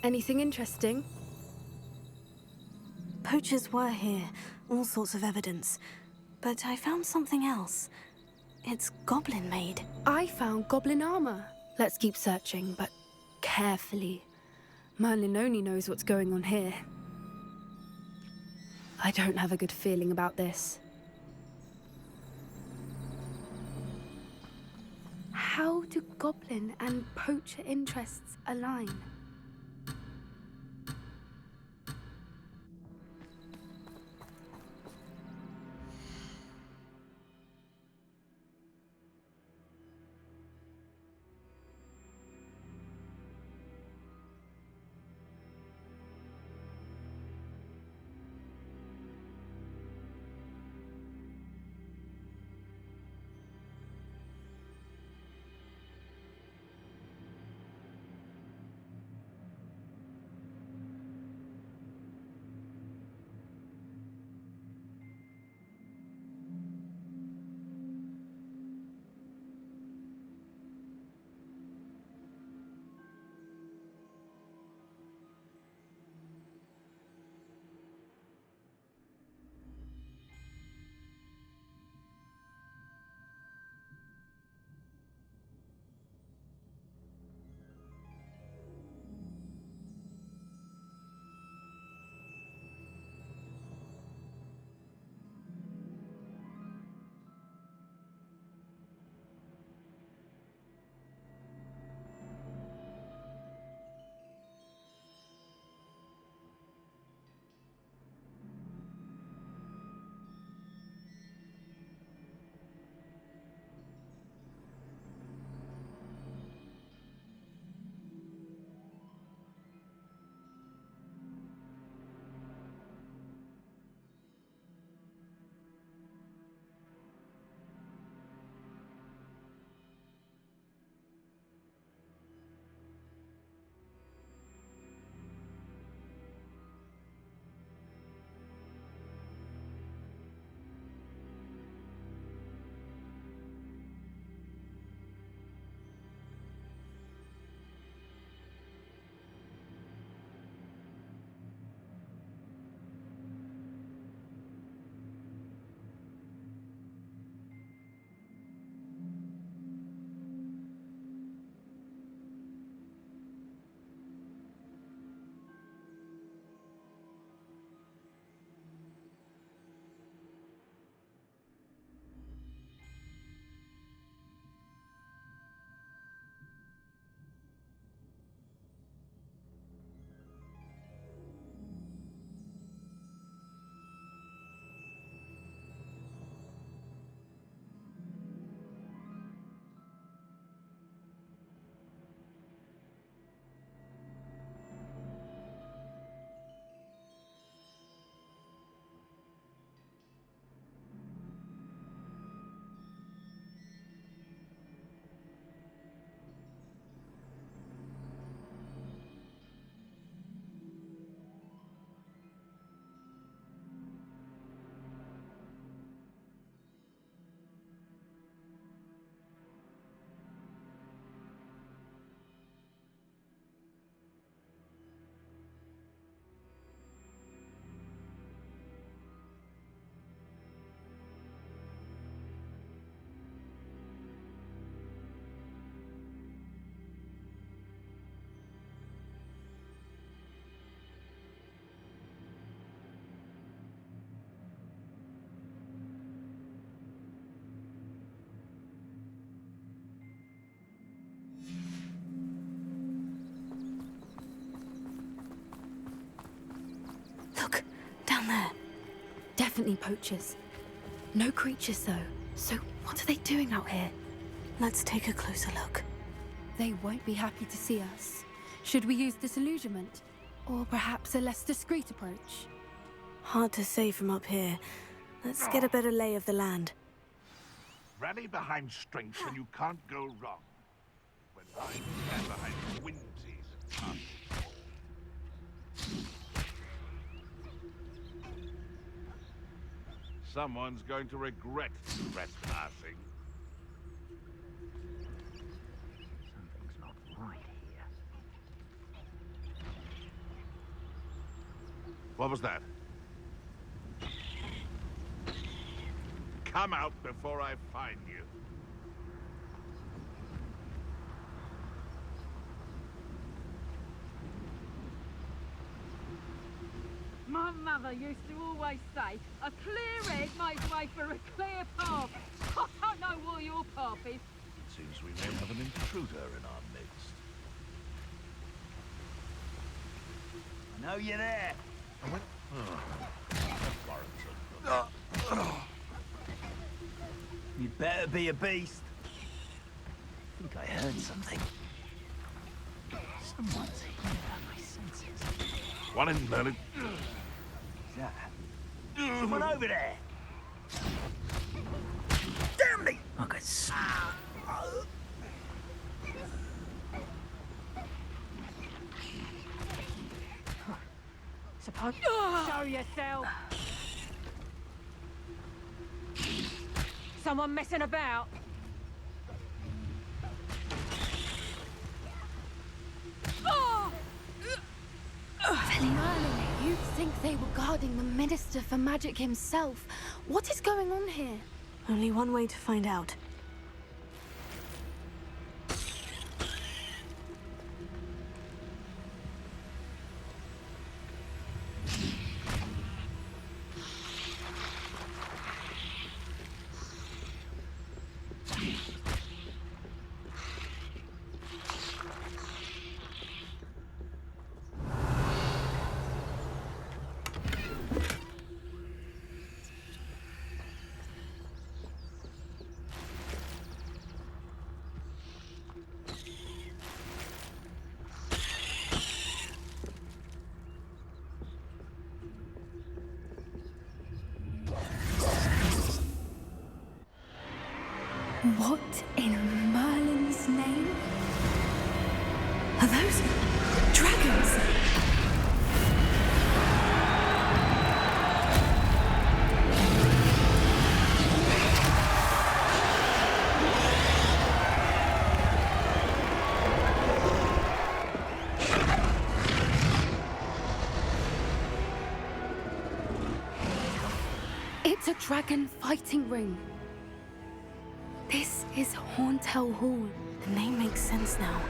Anything interesting? Poachers were here, all sorts of evidence. But I found something else. It's goblin-made. I found goblin armor. Let's keep searching, but carefully. Merlin only knows what's going on here. I don't have a good feeling about this. How do goblin and poacher interests align? definitely poachers. No creatures, though. So what are they doing out here? Let's take a closer look. They won't be happy to see us. Should we use disillusionment? Or perhaps a less discreet approach? Hard to say from up here. Let's get a better lay of the land. Rally behind strength and you can't go wrong. When I stand behind whimsies. Someone's going to regret trespassing. Something's not right here. What was that? Come out before I find you. My mother used to always say, a clear head makes way for a clear path. I don't know what your path is. It seems we may have an intruder in our midst. I know you're there. You'd better be a beast. I think I heard something. Someone's here. My senses. One in Merlin. Yeah. Someone over there. Damn me! I could smell. Suppose show yourself. Someone messing about. Merlin, you'd think they were guarding the Minister for Magic himself. What is going on here? Only one way to find out. What in Merlin's name? Are those dragons? It's a dragon fighting ring. This is Hauntel Hall. The name makes sense now.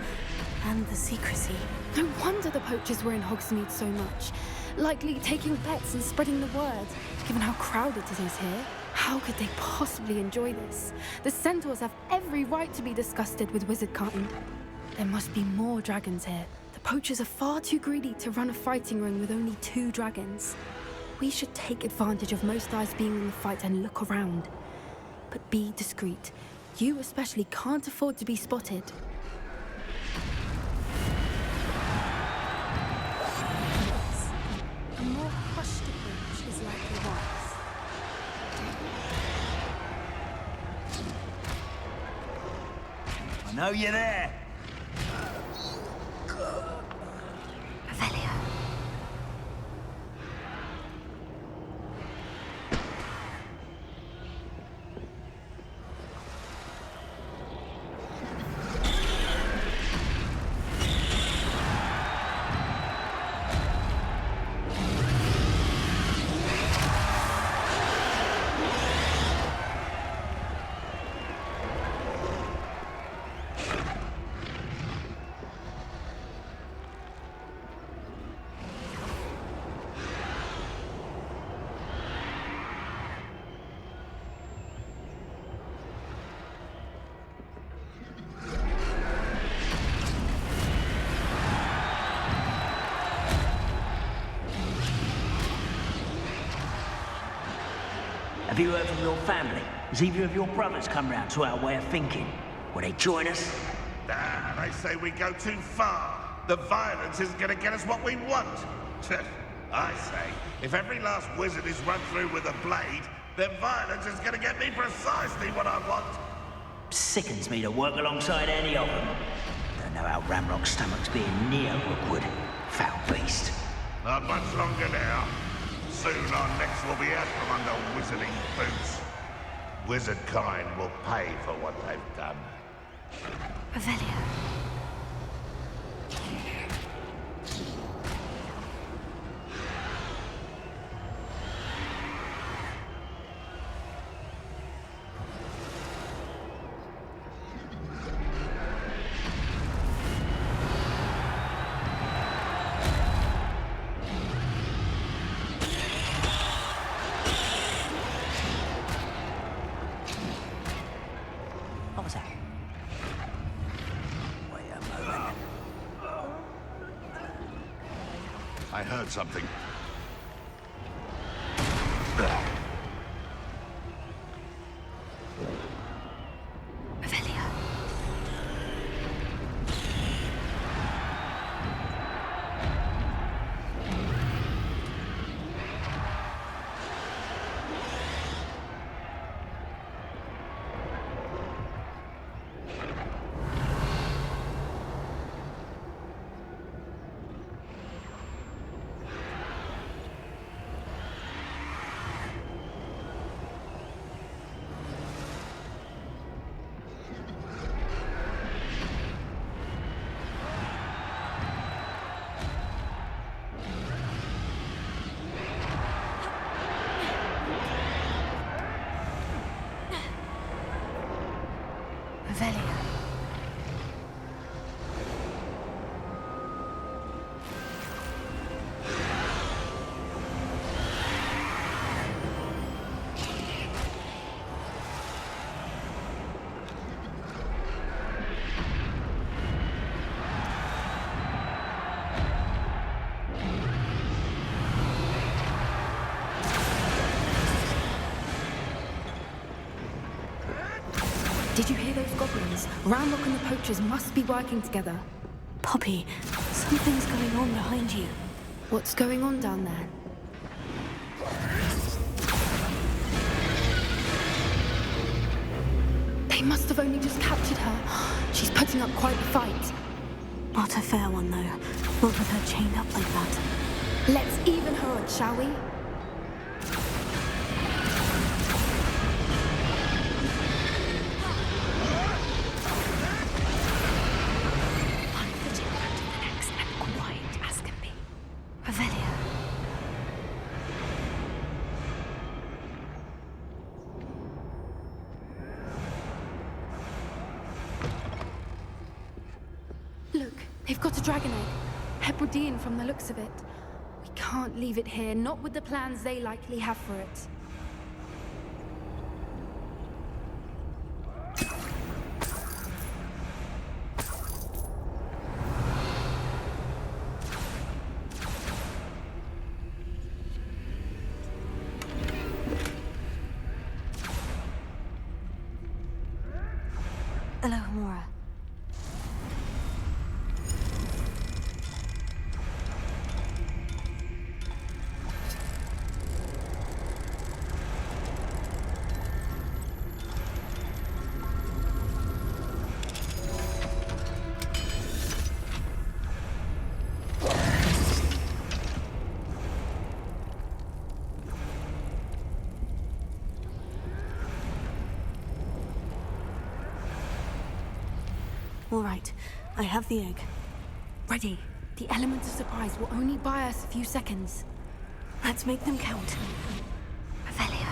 And the secrecy. No wonder the poachers were in Hogsmeade so much. Likely taking bets and spreading the word. Given how crowded it is here, how could they possibly enjoy this? The centaurs have every right to be disgusted with wizard kind. There must be more dragons here. The poachers are far too greedy to run a fighting ring with only 2 dragons. We should take advantage of most eyes being in the fight and look around. But be discreet. You especially can't afford to be spotted. A more hushed approach is likely wise. I know you're there. Have you heard from your family? Has either of your brothers come round to our way of thinking? Will they join us? Ah, they say we go too far. The violence isn't going to get us what we want. I say, if every last wizard is run through with a blade, then violence is going to get me precisely what I want. Sickens me to work alongside any of them. Don't know how Ramrock's stomach's being near Rookwood. Foul beast. Not much longer now. Soon our necks will be out from under wizarding boots. Wizard kind will pay for what they've done. Revelio. What was that? Wait a moment. I heard something. Revelio. Did you hear those goblins? Ramrock and the poachers must be working together. Poppy, something's going on behind you. What's going on down there? They must have only just captured her. She's putting up quite a fight. Not a fair one, though. Not with her chained up like that. Let's even her odds, shall we? Look, they've got a dragon egg. Hebridean from the looks of it. We can't leave it here, not with the plans they likely have for it. Alohomora. All right, I have the egg. Ready. The element of surprise will only buy us a few seconds. Let's make them count. Revelio.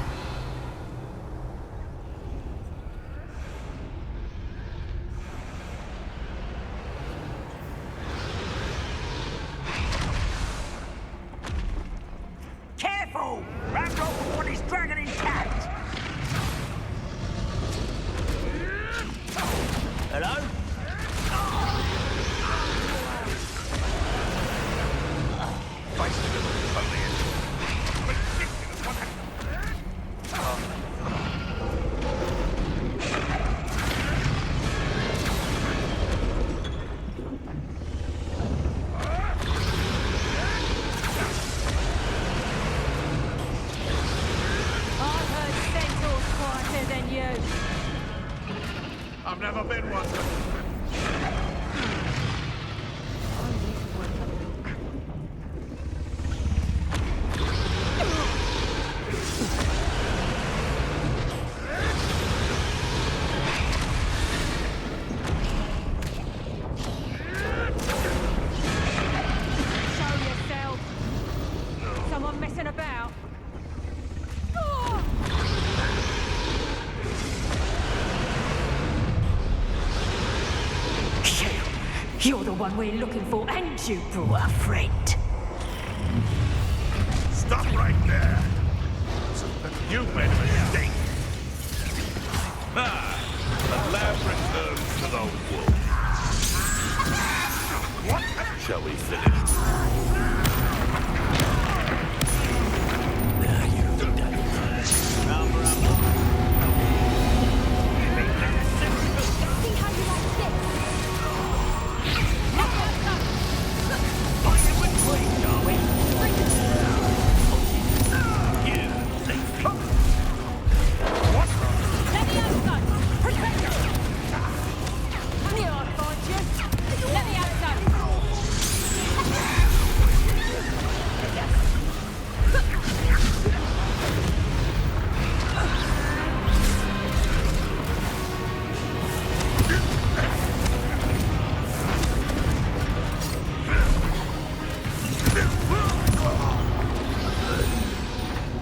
Careful! Ramrock will want his dragon intact! Hello? I've never been one. Show yourself. Someone messing about. You're the one we're looking for, and you brought a friend. Stop right there! You made a mistake! Ah, the lab returns to the wolf. What? Shall we finish?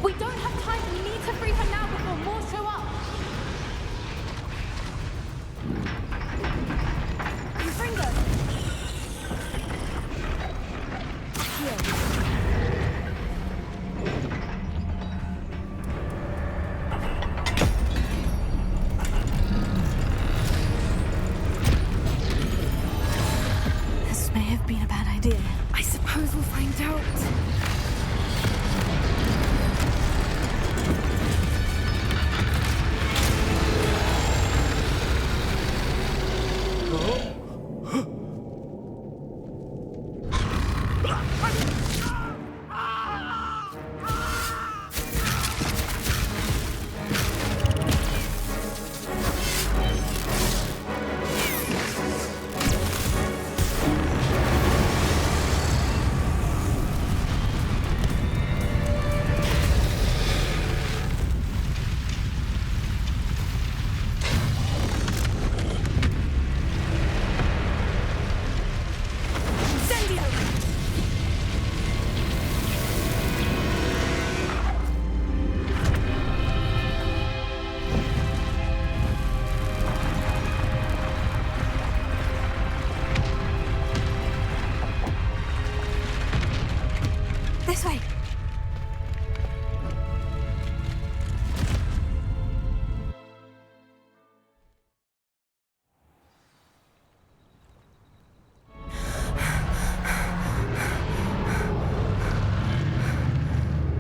We don't have time. We need to free her now before more show up. Fringo! This may have been a bad idea. I suppose we'll find out. This way.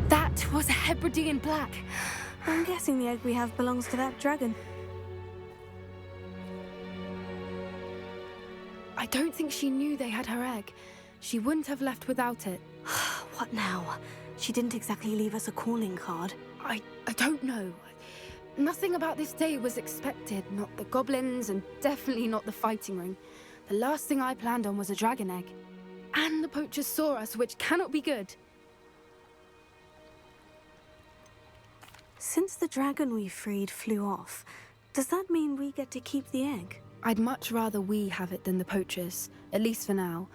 That was a Hebridean black. I'm guessing the egg we have belongs to that dragon. I don't think she knew they had her egg. She wouldn't have left without it. What now? She didn't exactly leave us a calling card. I don't know. Nothing about this day was expected. Not the goblins, and definitely not the fighting ring. The last thing I planned on was a dragon egg. And the poachers saw us, which cannot be good. Since the dragon we freed flew off, does that mean we get to keep the egg? I'd much rather we have it than the poachers, at least for now.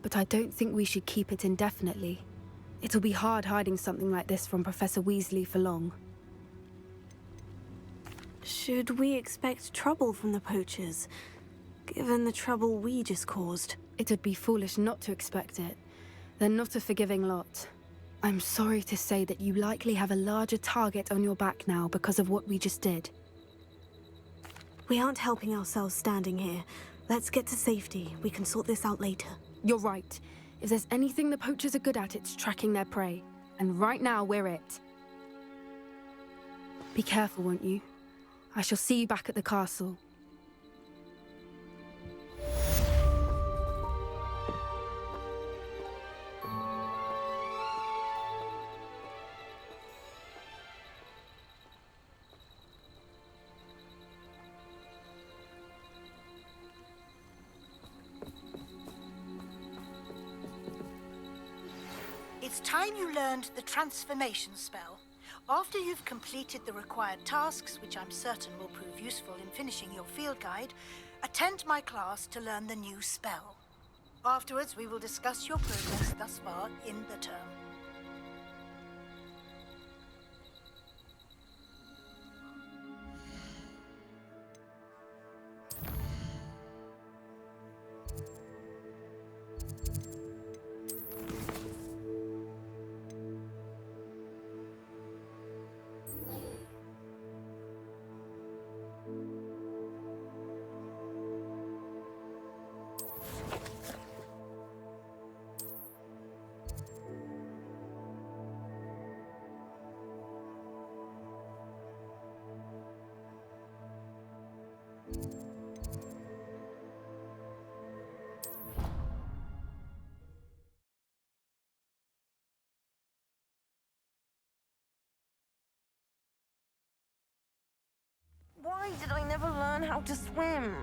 But I don't think we should keep it indefinitely. It'll be hard hiding something like this from Professor Weasley for long. Should we expect trouble from the poachers, given the trouble we just caused? It'd be foolish not to expect it. They're not a forgiving lot. I'm sorry to say that you likely have a larger target on your back now because of what we just did. We aren't helping ourselves standing here. Let's get to safety. We can sort this out later. You're right. If there's anything the poachers are good at, it's tracking their prey. And right now, we're it. Be careful, won't you? I shall see you back at the castle. It's time you learned the transformation spell. After you've completed the required tasks, which I'm certain will prove useful in finishing your field guide, attend my class to learn the new spell. Afterwards, we will discuss your progress thus far in the term. Why did I never learn how to swim?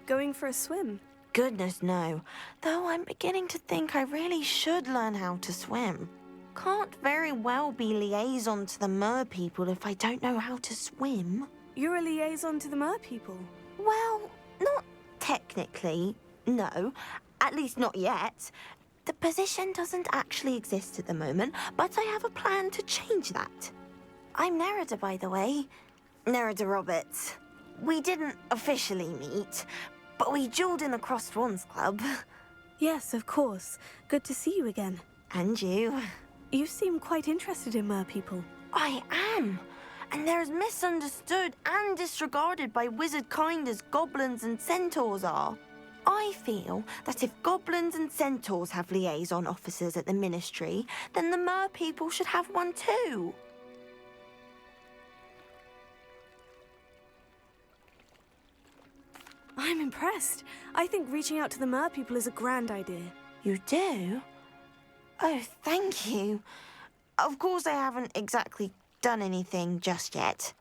Going for a swim? Goodness, no. Though I'm beginning to think I really should learn how to swim. Can't very well be liaison to the mer people if I don't know how to swim. You're a liaison to the mer people? Well, not technically, no. At least not yet. The position doesn't actually exist at the moment, but I have a plan to change that. I'm Nerida, by the way. Nerida Roberts. We didn't officially meet, but we duelled in the Crossed Swans Club. Yes, of course. Good to see you again. And you. You seem quite interested in mer people. I am. And they're as misunderstood and disregarded by wizard kind as goblins and centaurs are. I feel that if goblins and centaurs have liaison officers at the ministry, then the mer people should have one too. I'm impressed. I think reaching out to the mer people is a grand idea. You do? Oh, thank you. Of course, I haven't exactly done anything just yet.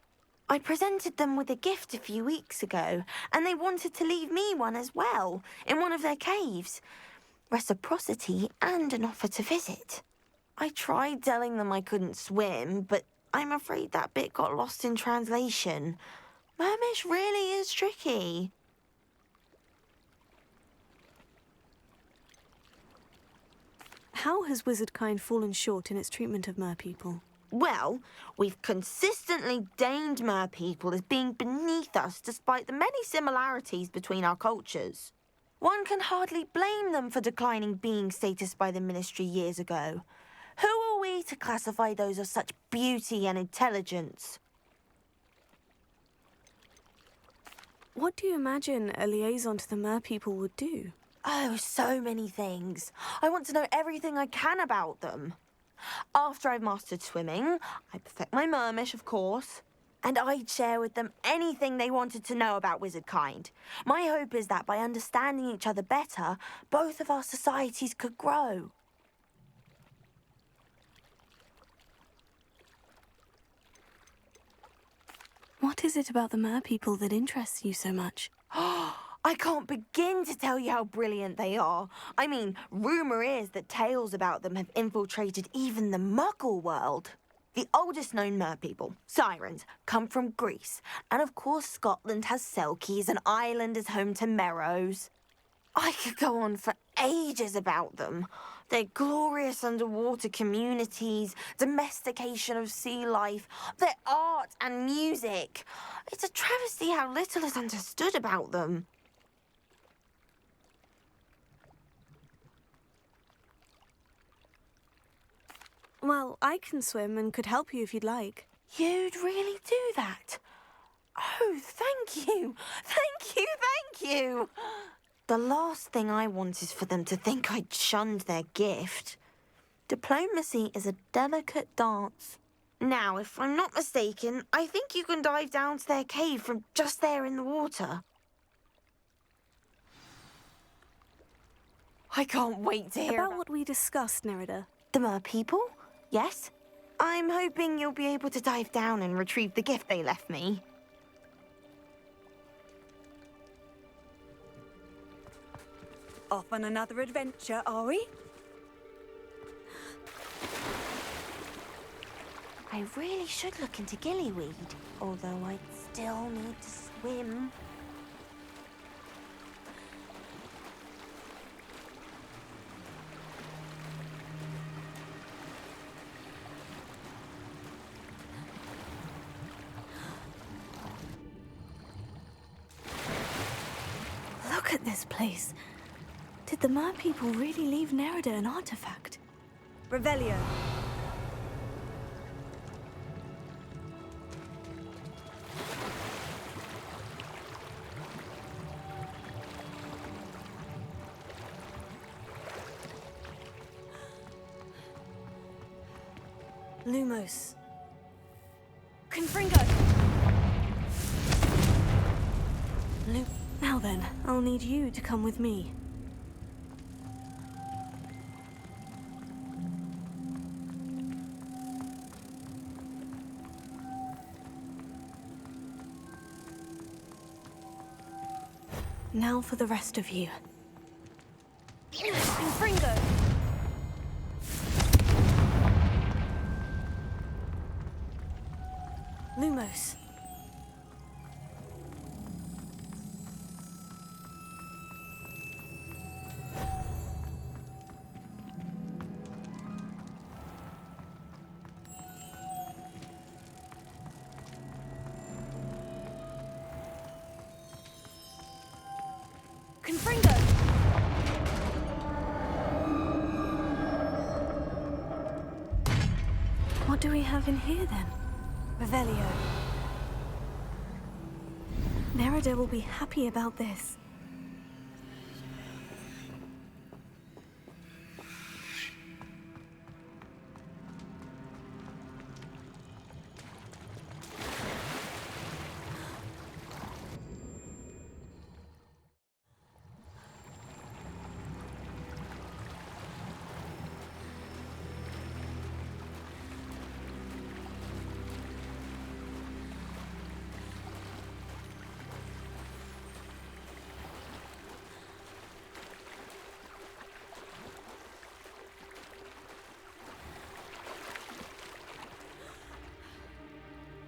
I presented them with a gift a few weeks ago, and they wanted to leave me one as well, in one of their caves. Reciprocity and an offer to visit. I tried telling them I couldn't swim, but I'm afraid that bit got lost in translation. Mermish really is tricky. How has wizardkind fallen short in its treatment of mer people? Well, we've consistently deemed mer people as being beneath us despite the many similarities between our cultures. One can hardly blame them for declining being status by the ministry years ago. Who are we to classify those of such beauty and intelligence? What do you imagine a liaison to the mer people would do? Oh, so many things. I want to know everything I can about them. After I've mastered swimming, I perfect my mermish, of course, and I'd share with them anything they wanted to know about wizardkind. My hope is that by understanding each other better, both of our societies could grow. What is it about the mer people that interests you so much? I can't begin to tell you how brilliant they are. I mean, rumour is that tales about them have infiltrated even the Muggle world. The oldest known mer people, sirens, come from Greece. And of course Scotland has Selkies and Ireland is home to Merrows. I could go on for ages about them. Their glorious underwater communities, domestication of sea life, their art and music. It's a travesty how little is understood about them. Well, I can swim and could help you if you'd like. You'd really do that? Oh, thank you! Thank you, thank you! The last thing I want is for them to think I'd shunned their gift. Diplomacy is a delicate dance. Now, if I'm not mistaken, I think you can dive down to their cave from just there in the water. I can't wait to hear About what we discussed, Nerida. the mer people. Yes? I'm hoping you'll be able to dive down and retrieve the gift they left me. Off on another adventure, are we? I really should look into gillyweed, although I'd still need to swim. Look at this place. Did the mer people really leave Nerida an artifact? Revelio. Lumos. Confringo! Now then, I'll need you to come with me. Now for the rest of you. Confringo! Lumos. Confringo! What do we have in here then? Revelio. Nerida will be happy about this.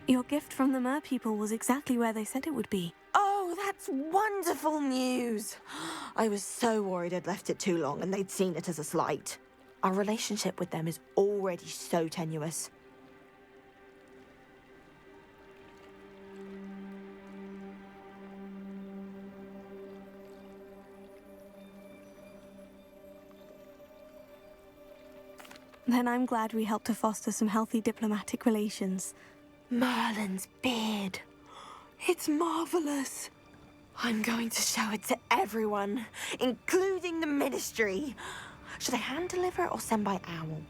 Your gift from the mer people was exactly where they said it would be. Oh, that's wonderful news! I was so worried I'd left it too long and they'd seen it as a slight. Our relationship with them is already so tenuous. Then I'm glad we helped to foster some healthy diplomatic relations. Merlin's beard. It's marvelous. I'm going to show it to everyone, including the Ministry. Should I hand deliver it or send by owl?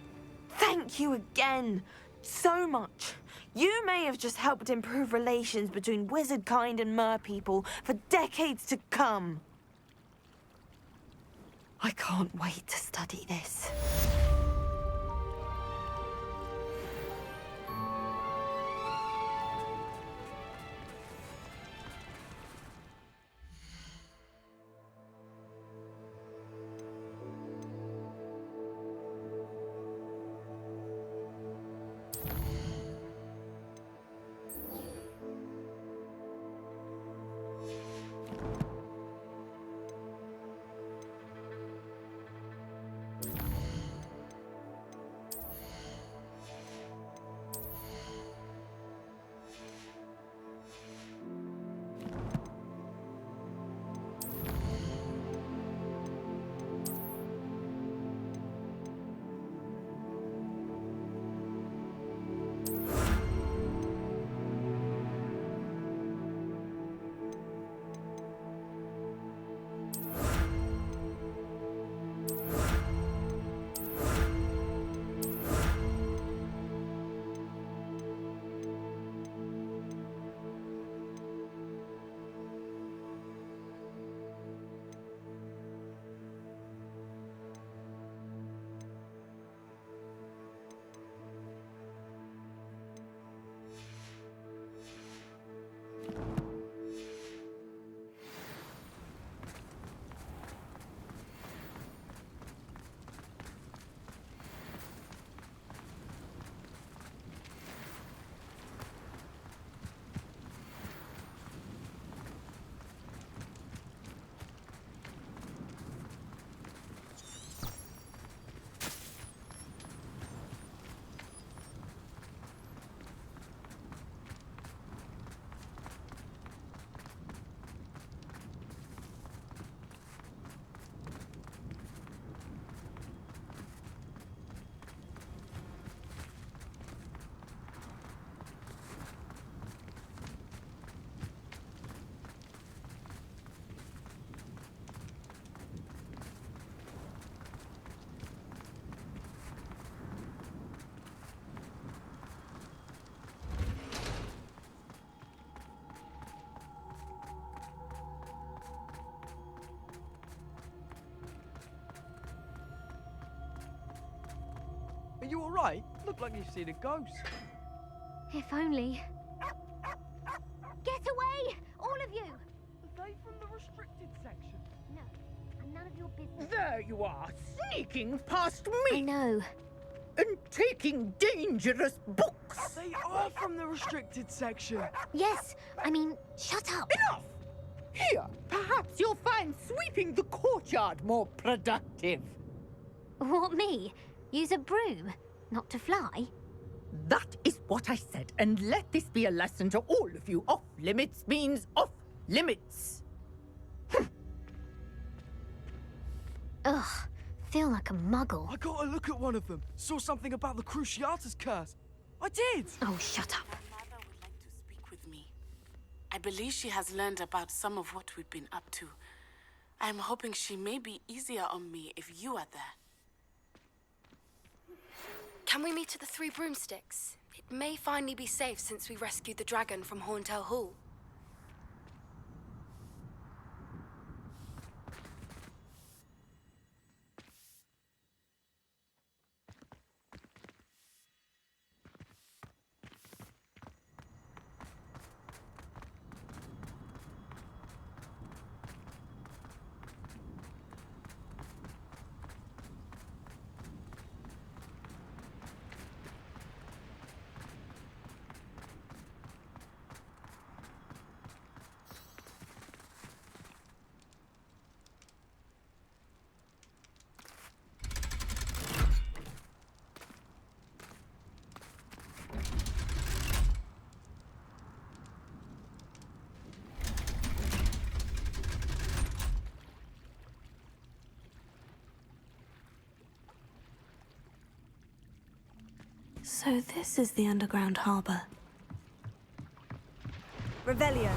Thank you again so much. You may have just helped improve relations between wizard kind and mer people for decades to come. I can't wait to study this. you alright? Look like you've seen a ghost. If only. Get away! All of you! Are they from the restricted section? No, and none of your business. There you are, sneaking past me! I know. And taking dangerous books! They are from the restricted section. Yes, I mean, shut up. Enough! Here, perhaps you'll find sweeping the courtyard more productive. What, me? Use a broom? Not to fly? That is what I said, and let this be a lesson to all of you. Off limits means off limits. Ugh, feel like a muggle. I got a look at one of them. Saw something about the Cruciatus curse. I did! Oh, shut up. My mother would like to speak with me. I believe she has learned about some of what we've been up to. I am hoping she may be easier on me if you are there. Can we meet at the Three Broomsticks? It may finally be safe since we rescued the dragon from Horntail Hall. So this is the underground harbour. Revelio.